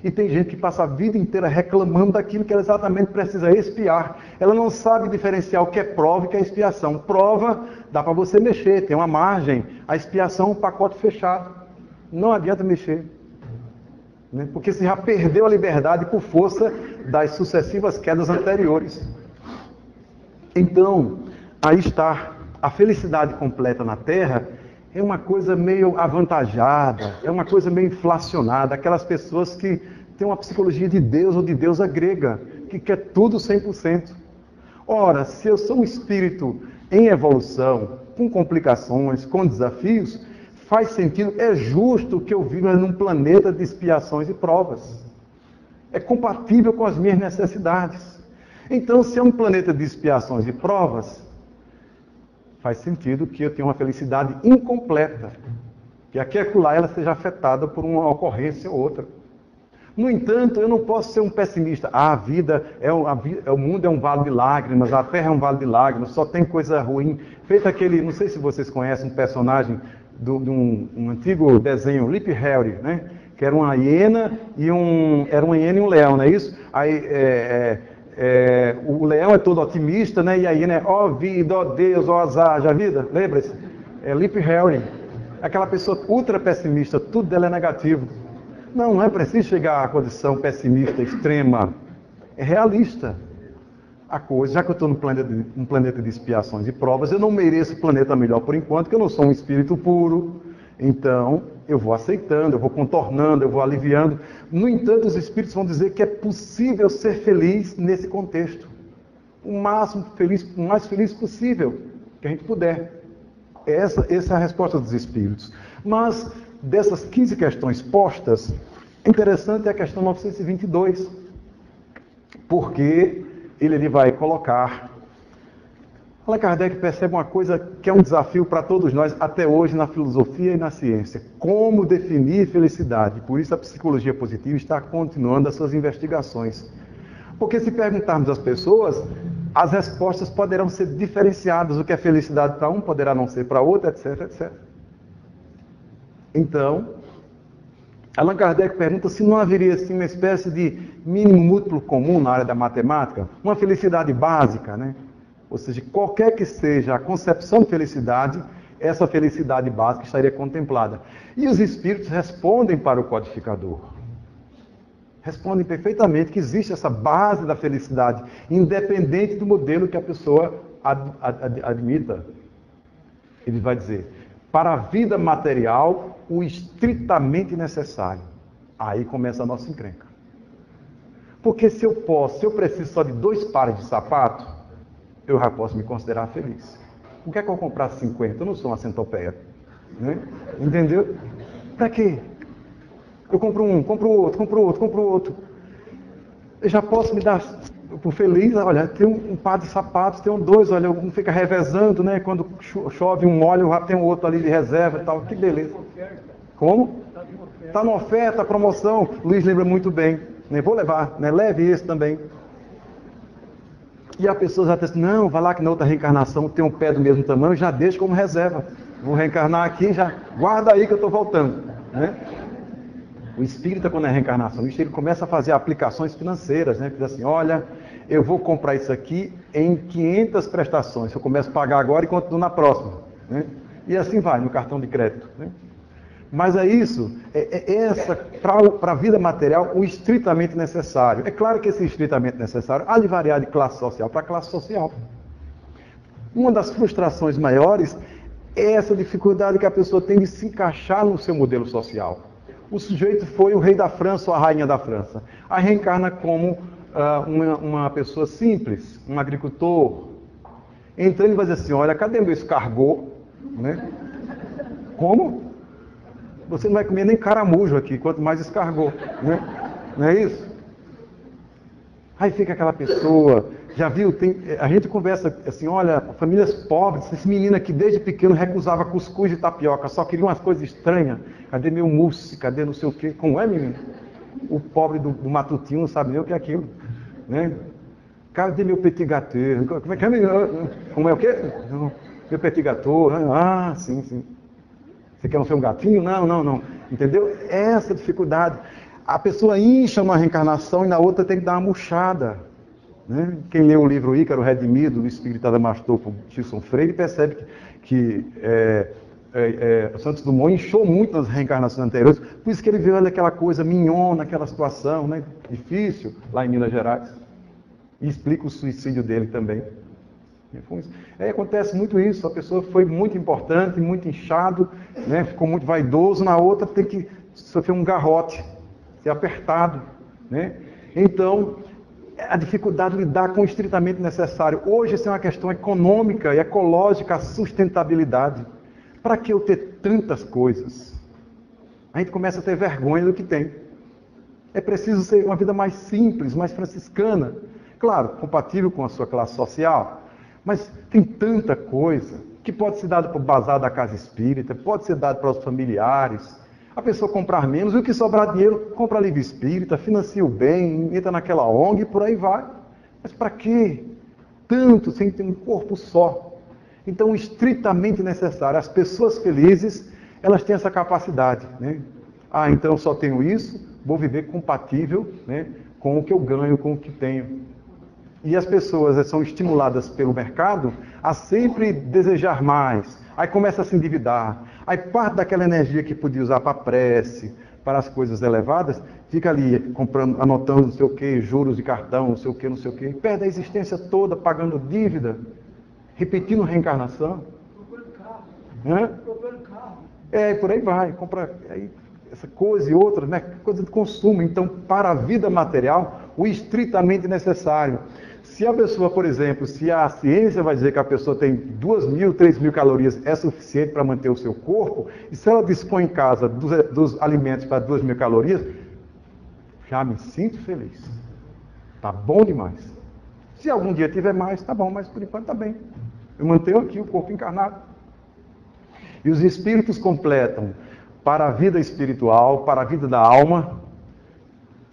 E tem gente que passa a vida inteira reclamando daquilo que ela exatamente precisa expiar. Ela não sabe diferenciar o que é prova e o que é expiação. Prova, dá para você mexer, tem uma margem. A expiação é um pacote fechado. Não adianta mexer. Né? Porque você já perdeu a liberdade por força das sucessivas quedas anteriores. Então, aí está a felicidade completa na Terra é uma coisa meio avantajada, é uma coisa meio inflacionada, aquelas pessoas que têm uma psicologia de Deus ou de deusa grega, que quer tudo 100%. Ora, se eu sou um espírito em evolução, com complicações, com desafios, faz sentido, é justo que eu viva num planeta de expiações e provas. É compatível com as minhas necessidades. Então, se é um planeta de expiações e provas, faz sentido que eu tenha uma felicidade incompleta. Que aqui e acolá ela seja afetada por uma ocorrência ou outra. No entanto, eu não posso ser um pessimista. O mundo é um vale de lágrimas, a terra é um vale de lágrimas, só tem coisa ruim. Feito aquele, não sei se vocês conhecem um personagem de um antigo desenho, Lip Harry, né? Que era uma hiena e um leão, não é isso? Aí, o leão é todo otimista, né? E a hiena é, ó vida, ó Deus, ó azar, já vida? Lembra-se? É Lip Harry. Aquela pessoa ultra pessimista, tudo dela é negativo. Não é preciso chegar à condição pessimista extrema. É realista a coisa. Já que eu estou num planeta de expiações e provas, eu não mereço o planeta melhor por enquanto, porque eu não sou um espírito puro. Então, eu vou aceitando, eu vou contornando, eu vou aliviando. No entanto, os espíritos vão dizer que é possível ser feliz nesse contexto. O mais feliz possível que a gente puder. Essa é a resposta dos espíritos. Mas, dessas 15 questões postas, interessante é a questão 922. Porque ele vai colocar... Allan Kardec percebe uma coisa que é um desafio para todos nós, até hoje, na filosofia e na ciência. Como definir felicidade? Por isso a psicologia positiva está continuando as suas investigações. Porque se perguntarmos às pessoas, as respostas poderão ser diferenciadas. O que é felicidade para um poderá não ser para outro, etc, etc. Então, Allan Kardec pergunta se não haveria assim, uma espécie de mínimo múltiplo comum na área da matemática, uma felicidade básica, né? Ou seja, qualquer que seja a concepção de felicidade, essa felicidade básica estaria contemplada. E os espíritos respondem para o codificador. Respondem perfeitamente que existe essa base da felicidade, independente do modelo que a pessoa admita. Ele vai dizer, para a vida material, o estritamente necessário. Aí começa a nossa encrenca. Porque se eu preciso só de 2 pares de sapato, eu já posso me considerar feliz. Por que é que eu comprar 50? Eu não sou uma centopeia. Né? Entendeu? Para quê? Eu compro um, compro outro. Eu já posso me dar por feliz, olha, tem um par de sapatos, tem 2, olha, um fica revezando, né? Quando chove um molho, já tem um outro ali de reserva e tal. Que beleza. Como? Está na oferta, promoção. Luiz lembra muito bem. Né? Vou levar, né? Leve esse também. E a pessoa já pensa, não, vai lá que na outra reencarnação tem um pé do mesmo tamanho, já deixa como reserva. Vou reencarnar aqui, já guarda aí que eu estou voltando. Né? O espírita, quando é reencarnacionista, ele começa a fazer aplicações financeiras, né? Diz assim, olha, eu vou comprar isso aqui em 500 prestações. Eu começo a pagar agora e continuo na próxima. Né? E assim vai, no cartão de crédito. Né? Mas é isso, para a vida material, o estritamente necessário. É claro que esse estritamente necessário há de variar de classe social para classe social. Uma das frustrações maiores é essa dificuldade que a pessoa tem de se encaixar no seu modelo social. O sujeito foi o rei da França ou a rainha da França. Aí reencarna como uma pessoa simples, um agricultor. Então ele vai dizer assim, olha, cadê meu escargot? Né? Como? Você não vai comer nem caramujo aqui, quanto mais escargot, né? Não é isso? Aí fica aquela pessoa, já viu, a gente conversa assim, olha, famílias pobres, esse menino aqui desde pequeno recusava cuscuz e tapioca, só queria umas coisas estranhas, cadê meu mousse, cadê não sei o quê, como é, menino? O pobre do matutino não sabe nem o que é aquilo, né? Cadê meu petit gâteau? Como é que é? Como é o quê? Meu petit gâteau, ah, sim. Você quer ser um gatinho? Não. Entendeu? Essa dificuldade. A pessoa incha numa reencarnação e na outra tem que dar uma murchada. Né? Quem lê o livro Ícaro Redimido, do Espírita Damastor, por Gilson Freire, percebe que Santos Dumont inchou muito nas reencarnações anteriores. Por isso que ele viu aquela coisa mignona, aquela situação, né? Difícil, lá em Minas Gerais. E explica o suicídio dele também. Acontece muito isso, a pessoa foi muito importante, muito inchado, né? Ficou muito vaidoso, na outra tem que sofrer um garrote, ser apertado, né? Então, a dificuldade de lidar com o estritamente necessário. Hoje isso é uma questão econômica e ecológica, a sustentabilidade. Para que eu ter tantas coisas? A gente começa a ter vergonha do que tem. É preciso ser uma vida mais simples, mais franciscana. Claro, compatível com a sua classe social. Mas tem tanta coisa que pode ser dada para o bazar da casa espírita, pode ser dado para os familiares. A pessoa comprar menos e o que sobrar dinheiro, compra livro espírita, financia o bem, entra naquela ONG e por aí vai. Mas para quê? Tanto sem ter um corpo só. Então, estritamente necessário. As pessoas felizes, elas têm essa capacidade, né? Ah, então eu só tenho isso, vou viver compatível, né, com o que eu ganho, com o que tenho. E as pessoas são estimuladas pelo mercado a sempre desejar mais. Aí começa a se endividar. Aí parte daquela energia que podia usar para prece, para as coisas elevadas, fica ali comprando, anotando não sei o que, juros de cartão, não sei o que, não sei o que. Perde a existência toda pagando dívida, repetindo reencarnação. Comprando carro. Por aí vai. Compra aí, essa coisa e outra, né? Coisa de consumo. Então, para a vida material, o estritamente necessário. Se a pessoa, por exemplo, se a ciência vai dizer que a pessoa tem 2.000, 3.000 calorias, é suficiente para manter o seu corpo, e se ela dispõe em casa dos alimentos para 2.000 calorias, já me sinto feliz. Tá bom demais. Se algum dia tiver mais, tá bom, mas por enquanto tá bem. Eu mantenho aqui o corpo encarnado. E os espíritos completam para a vida espiritual, para a vida da alma,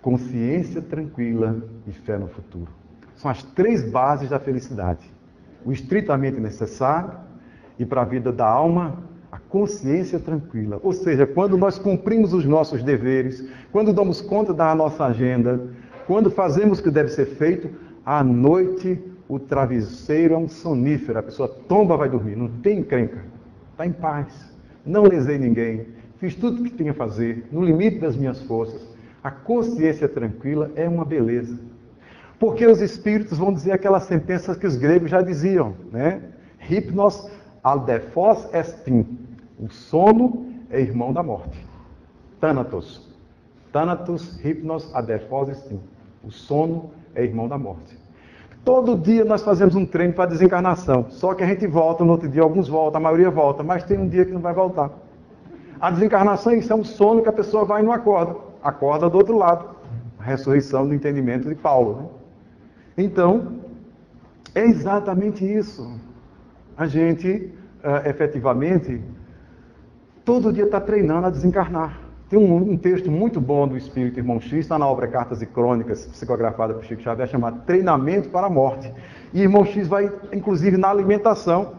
consciência tranquila e fé no futuro. São as 3 bases da felicidade. O estritamente necessário e para a vida da alma, a consciência tranquila. Ou seja, quando nós cumprimos os nossos deveres, quando damos conta da nossa agenda, quando fazemos o que deve ser feito, à noite o travesseiro é um sonífero, a pessoa tomba, vai dormir, não tem encrenca, está em paz, não lesei ninguém, fiz tudo o que tinha a fazer, no limite das minhas forças. A consciência tranquila é uma beleza. Porque os espíritos vão dizer aquelas sentenças que os gregos já diziam, né? Hypnos aldefos estin. O sono é irmão da morte. Thanatos. Thanatos, hypnos aldefos estin. O sono é irmão da morte. Todo dia nós fazemos um treino para a desencarnação. Só que a gente volta, no outro dia alguns voltam, a maioria volta, mas tem um dia que não vai voltar. A desencarnação é isso, é um sono que a pessoa vai e não acorda. Acorda do outro lado. A ressurreição do entendimento de Paulo, né? Então, é exatamente isso. A gente, efetivamente, todo dia está treinando a desencarnar. Tem um texto muito bom do Espírito Irmão X, está na obra Cartas e Crônicas, psicografada por Chico Xavier, chamado Treinamento para a Morte. E Irmão X vai, inclusive, na alimentação.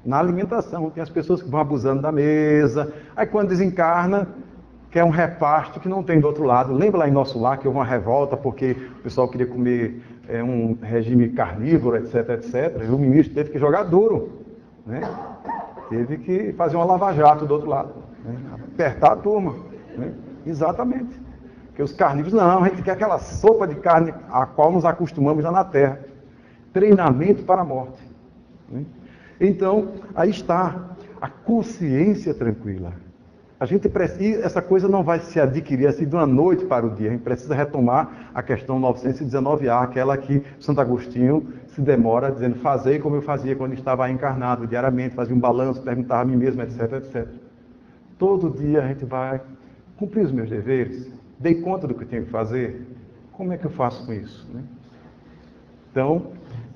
Na alimentação, tem as pessoas que vão abusando da mesa, aí quando desencarna, quer um repasto que não tem do outro lado. Lembra lá em Nosso Lar que houve uma revolta porque o pessoal queria comer um regime carnívoro, etc, etc. E o ministro teve que jogar duro, né? Teve que fazer uma lava-jato do outro lado, né? Apertar a turma, né? Exatamente. Porque os carnívoros, não, a gente quer aquela sopa de carne a qual nos acostumamos já na Terra. Treinamento para a morte, né? Então, aí está a consciência tranquila. A gente precisa, essa coisa não vai se adquirir assim de uma noite para o dia. A gente precisa retomar a questão 919A, aquela que Santo Agostinho se demora dizendo, fazei como eu fazia quando estava encarnado, diariamente, fazia um balanço, perguntava a mim mesmo, etc, etc. Todo dia a gente vai cumprir os meus deveres, dei conta do que eu tenho que fazer, como é que eu faço com isso, né? Então,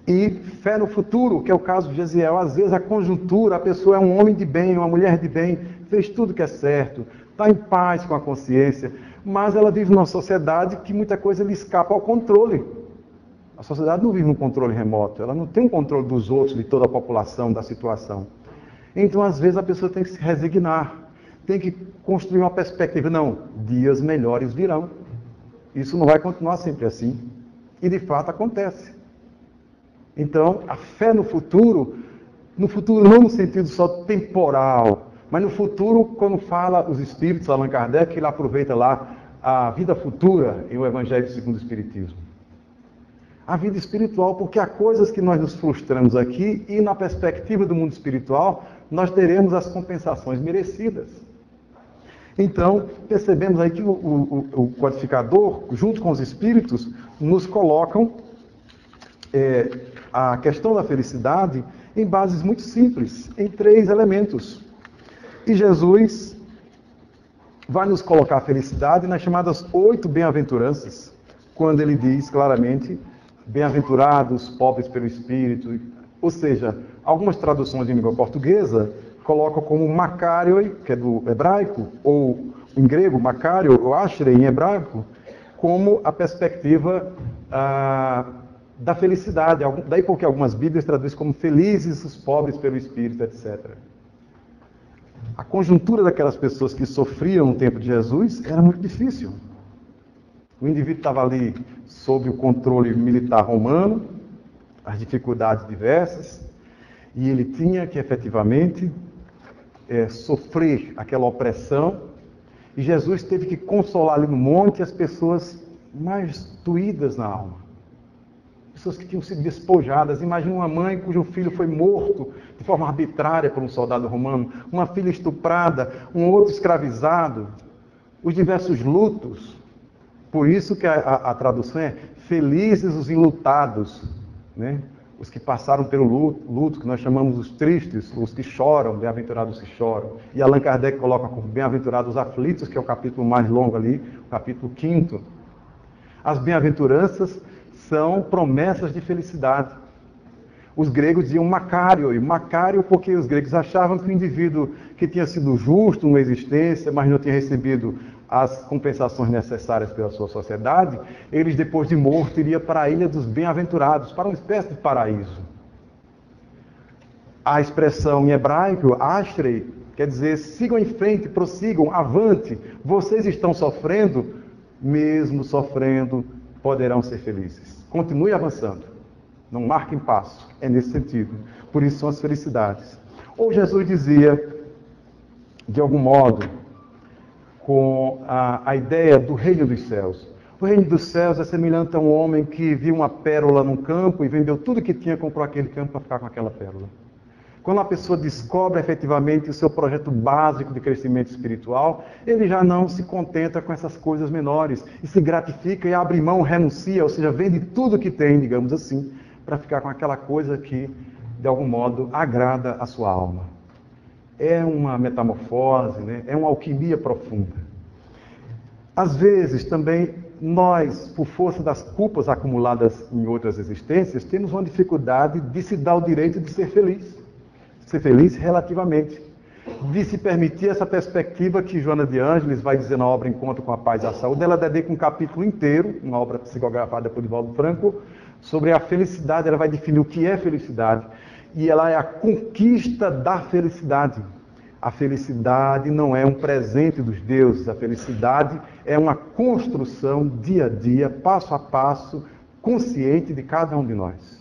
e fé no futuro, que é o caso de Gesiel. Às vezes a conjuntura, a pessoa é um homem de bem, uma mulher de bem, fez tudo que é certo, está em paz com a consciência, mas ela vive numa sociedade que muita coisa lhe escapa ao controle. A sociedade não vive num controle remoto, ela não tem um controle dos outros, de toda a população, da situação. Então, às vezes, a pessoa tem que se resignar, tem que construir uma perspectiva. Não, dias melhores virão. Isso não vai continuar sempre assim. E, de fato, acontece. Então, a fé no futuro não no sentido só temporal, mas no futuro, quando fala os espíritos, Allan Kardec, ele aproveita lá a vida futura em O Evangelho segundo o Espiritismo. a vida espiritual, porque há coisas que nós nos frustramos aqui e na perspectiva do mundo espiritual nós teremos as compensações merecidas. Então, percebemos aí que o codificador, junto com os espíritos, nos colocam a questão da felicidade em bases muito simples, em 3 elementos. E Jesus vai nos colocar a felicidade nas chamadas 8 bem-aventuranças, quando ele diz claramente, bem-aventurados, pobres pelo Espírito. Ou seja, algumas traduções em língua portuguesa colocam como Makarioi, que é do hebraico, ou em grego, Makarioi, ou Ashrei em hebraico, como a perspectiva da felicidade. Daí porque algumas Bíblias traduzem como felizes os pobres pelo Espírito, etc. A conjuntura daquelas pessoas que sofriam no tempo de Jesus era muito difícil. O indivíduo estava ali sob o controle militar romano, as dificuldades diversas, e ele tinha que efetivamente sofrer aquela opressão, e Jesus teve que consolar ali no monte as pessoas mais doídas na alma. Pessoas que tinham sido despojadas. Imagina uma mãe cujo filho foi morto de forma arbitrária por um soldado romano, uma filha estuprada, um outro escravizado, os diversos lutos. Por isso que a tradução é felizes os enlutados, né? Os que passaram pelo luto, que nós chamamos os tristes, os que choram, bem-aventurados os que choram. E Allan Kardec coloca como bem-aventurados os aflitos, que é o capítulo mais longo ali, o capítulo 5º. As bem-aventuranças são promessas de felicidade. Os gregos diziam Macário porque os gregos achavam que o indivíduo que tinha sido justo numa existência, mas não tinha recebido as compensações necessárias pela sua sociedade, eles depois de morto iriam para a ilha dos bem-aventurados, para uma espécie de paraíso. A expressão em hebraico, Ashrei, quer dizer, sigam em frente, prossigam, avante, vocês estão sofrendo, mesmo sofrendo, poderão ser felizes. Continue avançando. Não marquem passo. É nesse sentido. Por isso são as felicidades. Ou Jesus dizia, de algum modo, com a ideia do reino dos céus. O reino dos céus é semelhante a um homem que viu uma pérola num campo e vendeu tudo que tinha, comprou aquele campo para ficar com aquela pérola. Quando a pessoa descobre efetivamente o seu projeto básico de crescimento espiritual, ele já não se contenta com essas coisas menores e se gratifica e abre mão, renuncia, ou seja, vende tudo que tem, digamos assim, para ficar com aquela coisa que, de algum modo, agrada a sua alma. É uma metamorfose, né? É uma alquimia profunda. Às vezes, também, nós, por força das culpas acumuladas em outras existências, temos uma dificuldade de se dar o direito de ser feliz. Ser feliz relativamente, de se permitir essa perspectiva que Joana de Ângeles vai dizer na obra Encontro com a Paz e a Saúde. Ela dedica um capítulo inteiro, uma obra psicografada por Divaldo Franco, sobre a felicidade. Ela vai definir o que é felicidade, e ela é a conquista da felicidade. A felicidade não é um presente dos deuses, a felicidade é uma construção dia a dia, passo a passo, consciente de cada um de nós.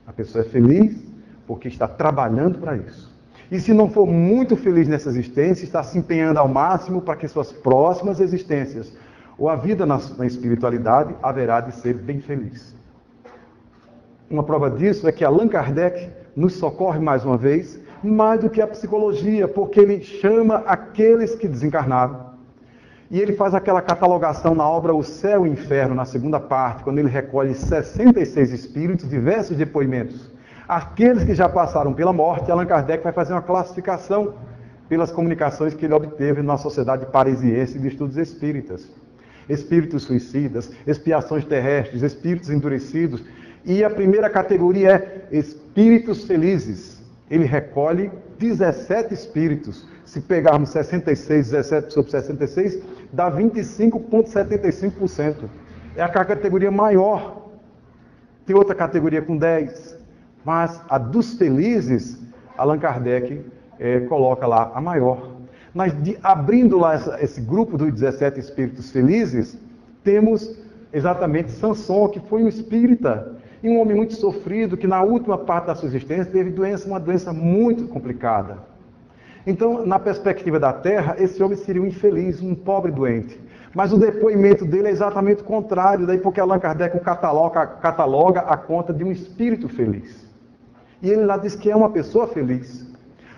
A pessoa é feliz porque está trabalhando para isso. E se não for muito feliz nessa existência, está se empenhando ao máximo para que suas próximas existências, ou a vida na espiritualidade, haverá de ser bem feliz. Uma prova disso é que Allan Kardec nos socorre mais uma vez, mais do que a psicologia, porque ele chama aqueles que desencarnaram. E ele faz aquela catalogação na obra O Céu e o Inferno, na segunda parte, quando ele recolhe 66 espíritos, diversos depoimentos. Aqueles que já passaram pela morte, Allan Kardec vai fazer uma classificação pelas comunicações que ele obteve na Sociedade Parisiense de Estudos Espíritas. Espíritos suicidas, expiações terrestres, espíritos endurecidos. E a primeira categoria é espíritos felizes. Ele recolhe 17 espíritos. Se pegarmos 66, 17 sobre 66, dá 25,75%. É a categoria maior. Tem outra categoria com 10%. Mas a dos felizes, Allan Kardec coloca lá a maior. Mas abrindo lá esse grupo dos 17 espíritos felizes, temos exatamente Samson, que foi um espírita, e um homem muito sofrido, que na última parte da sua existência teve uma doença muito complicada. Então, na perspectiva da Terra, esse homem seria um infeliz, um pobre doente. Mas o depoimento dele é exatamente o contrário, daí porque Allan Kardec cataloga a conta de um espírito feliz. E ele lá diz que é uma pessoa feliz.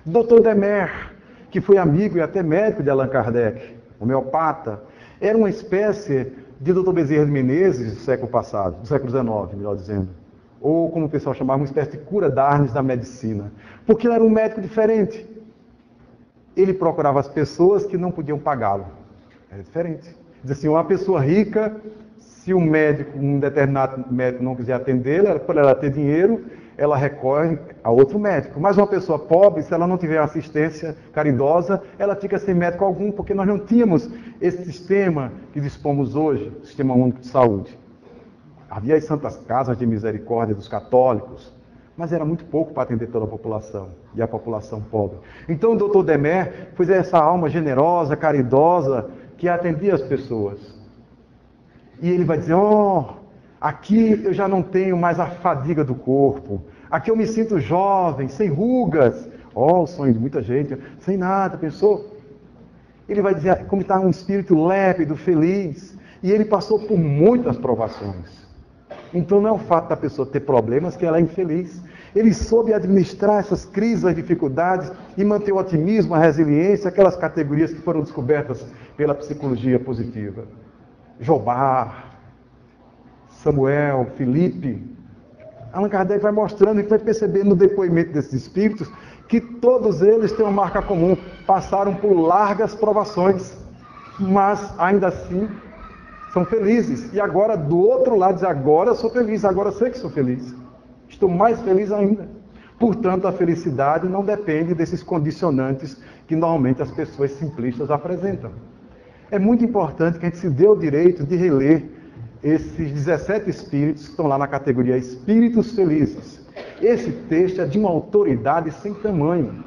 Dr. Demer, que foi amigo e até médico de Allan Kardec, homeopata, era uma espécie de Dr. Bezerra de Menezes do século passado, do século XIX, melhor dizendo. Ou, como o pessoal chamava, uma espécie de cura d'Arnes da medicina. Porque ele era um médico diferente. Ele procurava as pessoas que não podiam pagá-lo. Era diferente. Diz assim, uma pessoa rica, se um determinado médico não quiser atendê-la, por ela ter dinheiro, ela recorre a outro médico. Mas uma pessoa pobre, se ela não tiver assistência caridosa, ela fica sem médico algum, porque nós não tínhamos esse sistema que dispomos hoje, o Sistema Único de Saúde. Havia as santas casas de misericórdia dos católicos, mas era muito pouco para atender toda a população, e a população pobre. Então o Dr. Demer foi essa alma generosa, caridosa, que atendia as pessoas. E ele vai dizer, aqui eu já não tenho mais a fadiga do corpo. Aqui eu me sinto jovem, sem rugas. O sonho de muita gente, sem nada, pensou? Ele vai dizer como está um espírito lépido, feliz. E ele passou por muitas provações. Então não é o fato da pessoa ter problemas que ela é infeliz. Ele soube administrar essas crises, as dificuldades e manter o otimismo, a resiliência, aquelas categorias que foram descobertas pela psicologia positiva. Jobá, Samuel, Filipe. Allan Kardec vai mostrando e vai percebendo no depoimento desses espíritos que todos eles têm uma marca comum, passaram por largas provações, mas ainda assim são felizes. E agora, do outro lado, diz, agora eu sou feliz, agora eu sei que sou feliz. Estou mais feliz ainda. Portanto, a felicidade não depende desses condicionantes que normalmente as pessoas simplistas apresentam. É muito importante que a gente se dê o direito de reler esses 17 espíritos que estão lá na categoria Espíritos Felizes. Esse texto é de uma autoridade sem tamanho.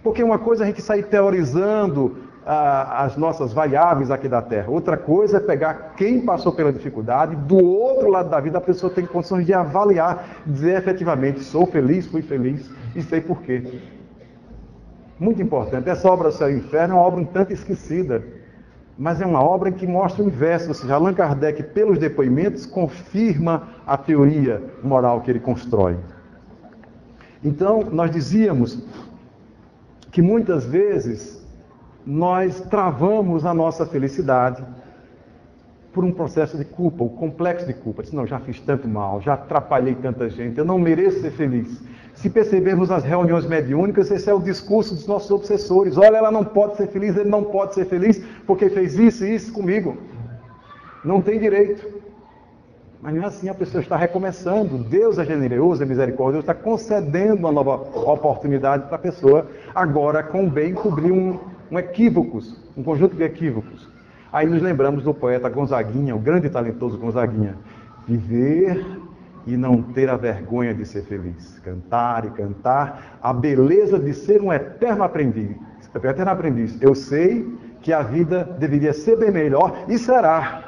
Porque uma coisa é a gente sair teorizando as nossas variáveis aqui da Terra. Outra coisa é pegar quem passou pela dificuldade, do outro lado da vida a pessoa tem condições de avaliar, dizer efetivamente, sou feliz, fui feliz e sei por quê. Muito importante. Essa obra Céu e Inferno é uma obra um tanto esquecida, mas é uma obra que mostra o inverso, ou seja, Allan Kardec, pelos depoimentos, confirma a teoria moral que ele constrói. Então, nós dizíamos que muitas vezes nós travamos a nossa felicidade por um processo de culpa, o complexo de culpa. Não, já fiz tanto mal, já atrapalhei tanta gente, eu não mereço ser feliz. Se percebermos nas reuniões mediúnicas, esse é o discurso dos nossos obsessores. Olha, ela não pode ser feliz, ele não pode ser feliz, porque fez isso e isso comigo. Não tem direito. Mas não é assim, a pessoa está recomeçando. Deus é generoso, é misericórdia, Deus está concedendo uma nova oportunidade para a pessoa, agora com o bem cobrir um conjunto de equívocos. Aí nos lembramos do poeta Gonzaguinha, o grande e talentoso Gonzaguinha. Viver e não ter a vergonha de ser feliz. Cantar e cantar a beleza de ser um eterno aprendiz. Eu sei que a vida deveria ser bem melhor e será.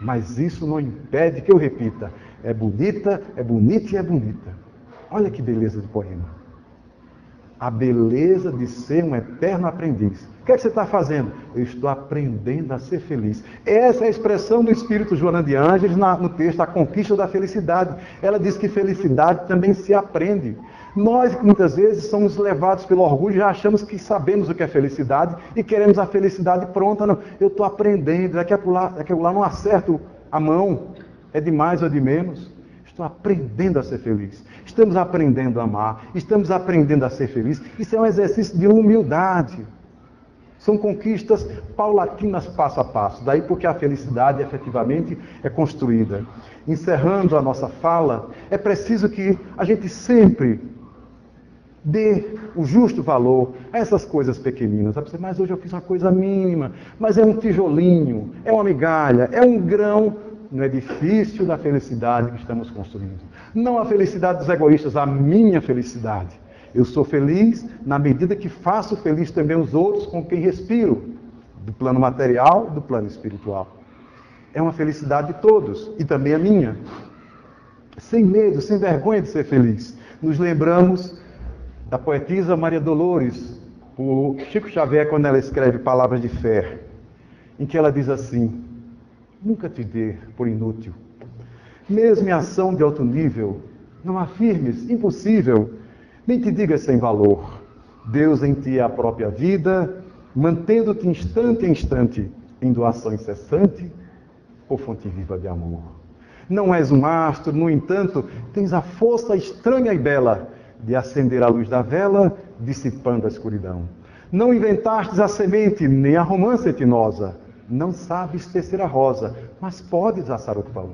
Mas isso não impede que eu repita. É bonita, é bonita e é bonita. Olha que beleza de poema. A beleza de ser um eterno aprendiz. O que é que você está fazendo? Eu estou aprendendo a ser feliz. Essa é a expressão do Espírito Joana de Ângeles no texto A Conquista da Felicidade. Ela diz que felicidade também se aprende. Nós, muitas vezes, somos levados pelo orgulho e já achamos que sabemos o que é felicidade e queremos a felicidade pronta. Não, eu estou aprendendo, daqui a lá não acerto a mão, é de mais ou de menos. Estou aprendendo a ser feliz. Estamos aprendendo a amar. Estamos aprendendo a ser feliz. Isso é um exercício de humildade. São conquistas paulatinas, passo a passo. Daí porque a felicidade, efetivamente, é construída. Encerrando a nossa fala, é preciso que a gente sempre dê o justo valor a essas coisas pequeninas. Mas hoje eu fiz uma coisa mínima. Mas é um tijolinho, é uma migalha, é um grão no edifício da felicidade que estamos construindo. Não a felicidade dos egoístas, a minha felicidade. Eu sou feliz na medida que faço feliz também os outros com quem respiro, do plano material e do plano espiritual. É uma felicidade de todos, e também a minha. Sem medo, sem vergonha de ser feliz. Nos lembramos da poetisa Maria Dolores, por Chico Xavier, quando ela escreve Palavras de Fé. em que ela diz assim: nunca te dê por inútil. Mesmo em ação de alto nível, não afirmes impossível, nem te digas sem valor. Deus em ti é a própria vida, mantendo-te instante a instante em doação incessante, por fonte viva de amor. Não és um astro, no entanto, tens a força estranha e bela de acender a luz da vela, dissipando a escuridão. Não inventastes a semente, nem a romã cetinosa. Não sabes tecer a rosa, mas podes assar o pão.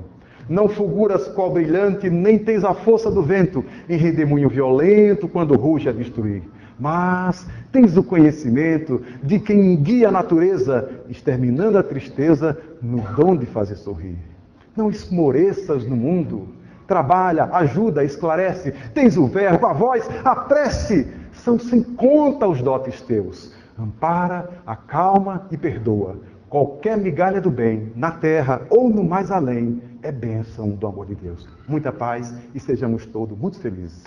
Não fulguras qual brilhante, nem tens a força do vento, em redemoinho violento, quando ruge a destruir. Mas tens o conhecimento de quem guia a natureza, exterminando a tristeza no dom de fazer sorrir. Não esmoreças no mundo. Trabalha, ajuda, esclarece. Tens o verbo, a voz, a prece. São sem conta os dotes teus. Ampara, acalma e perdoa. Qualquer migalha do bem, na terra ou no mais além, é bênção do amor de Deus. Muita paz e sejamos todos muito felizes.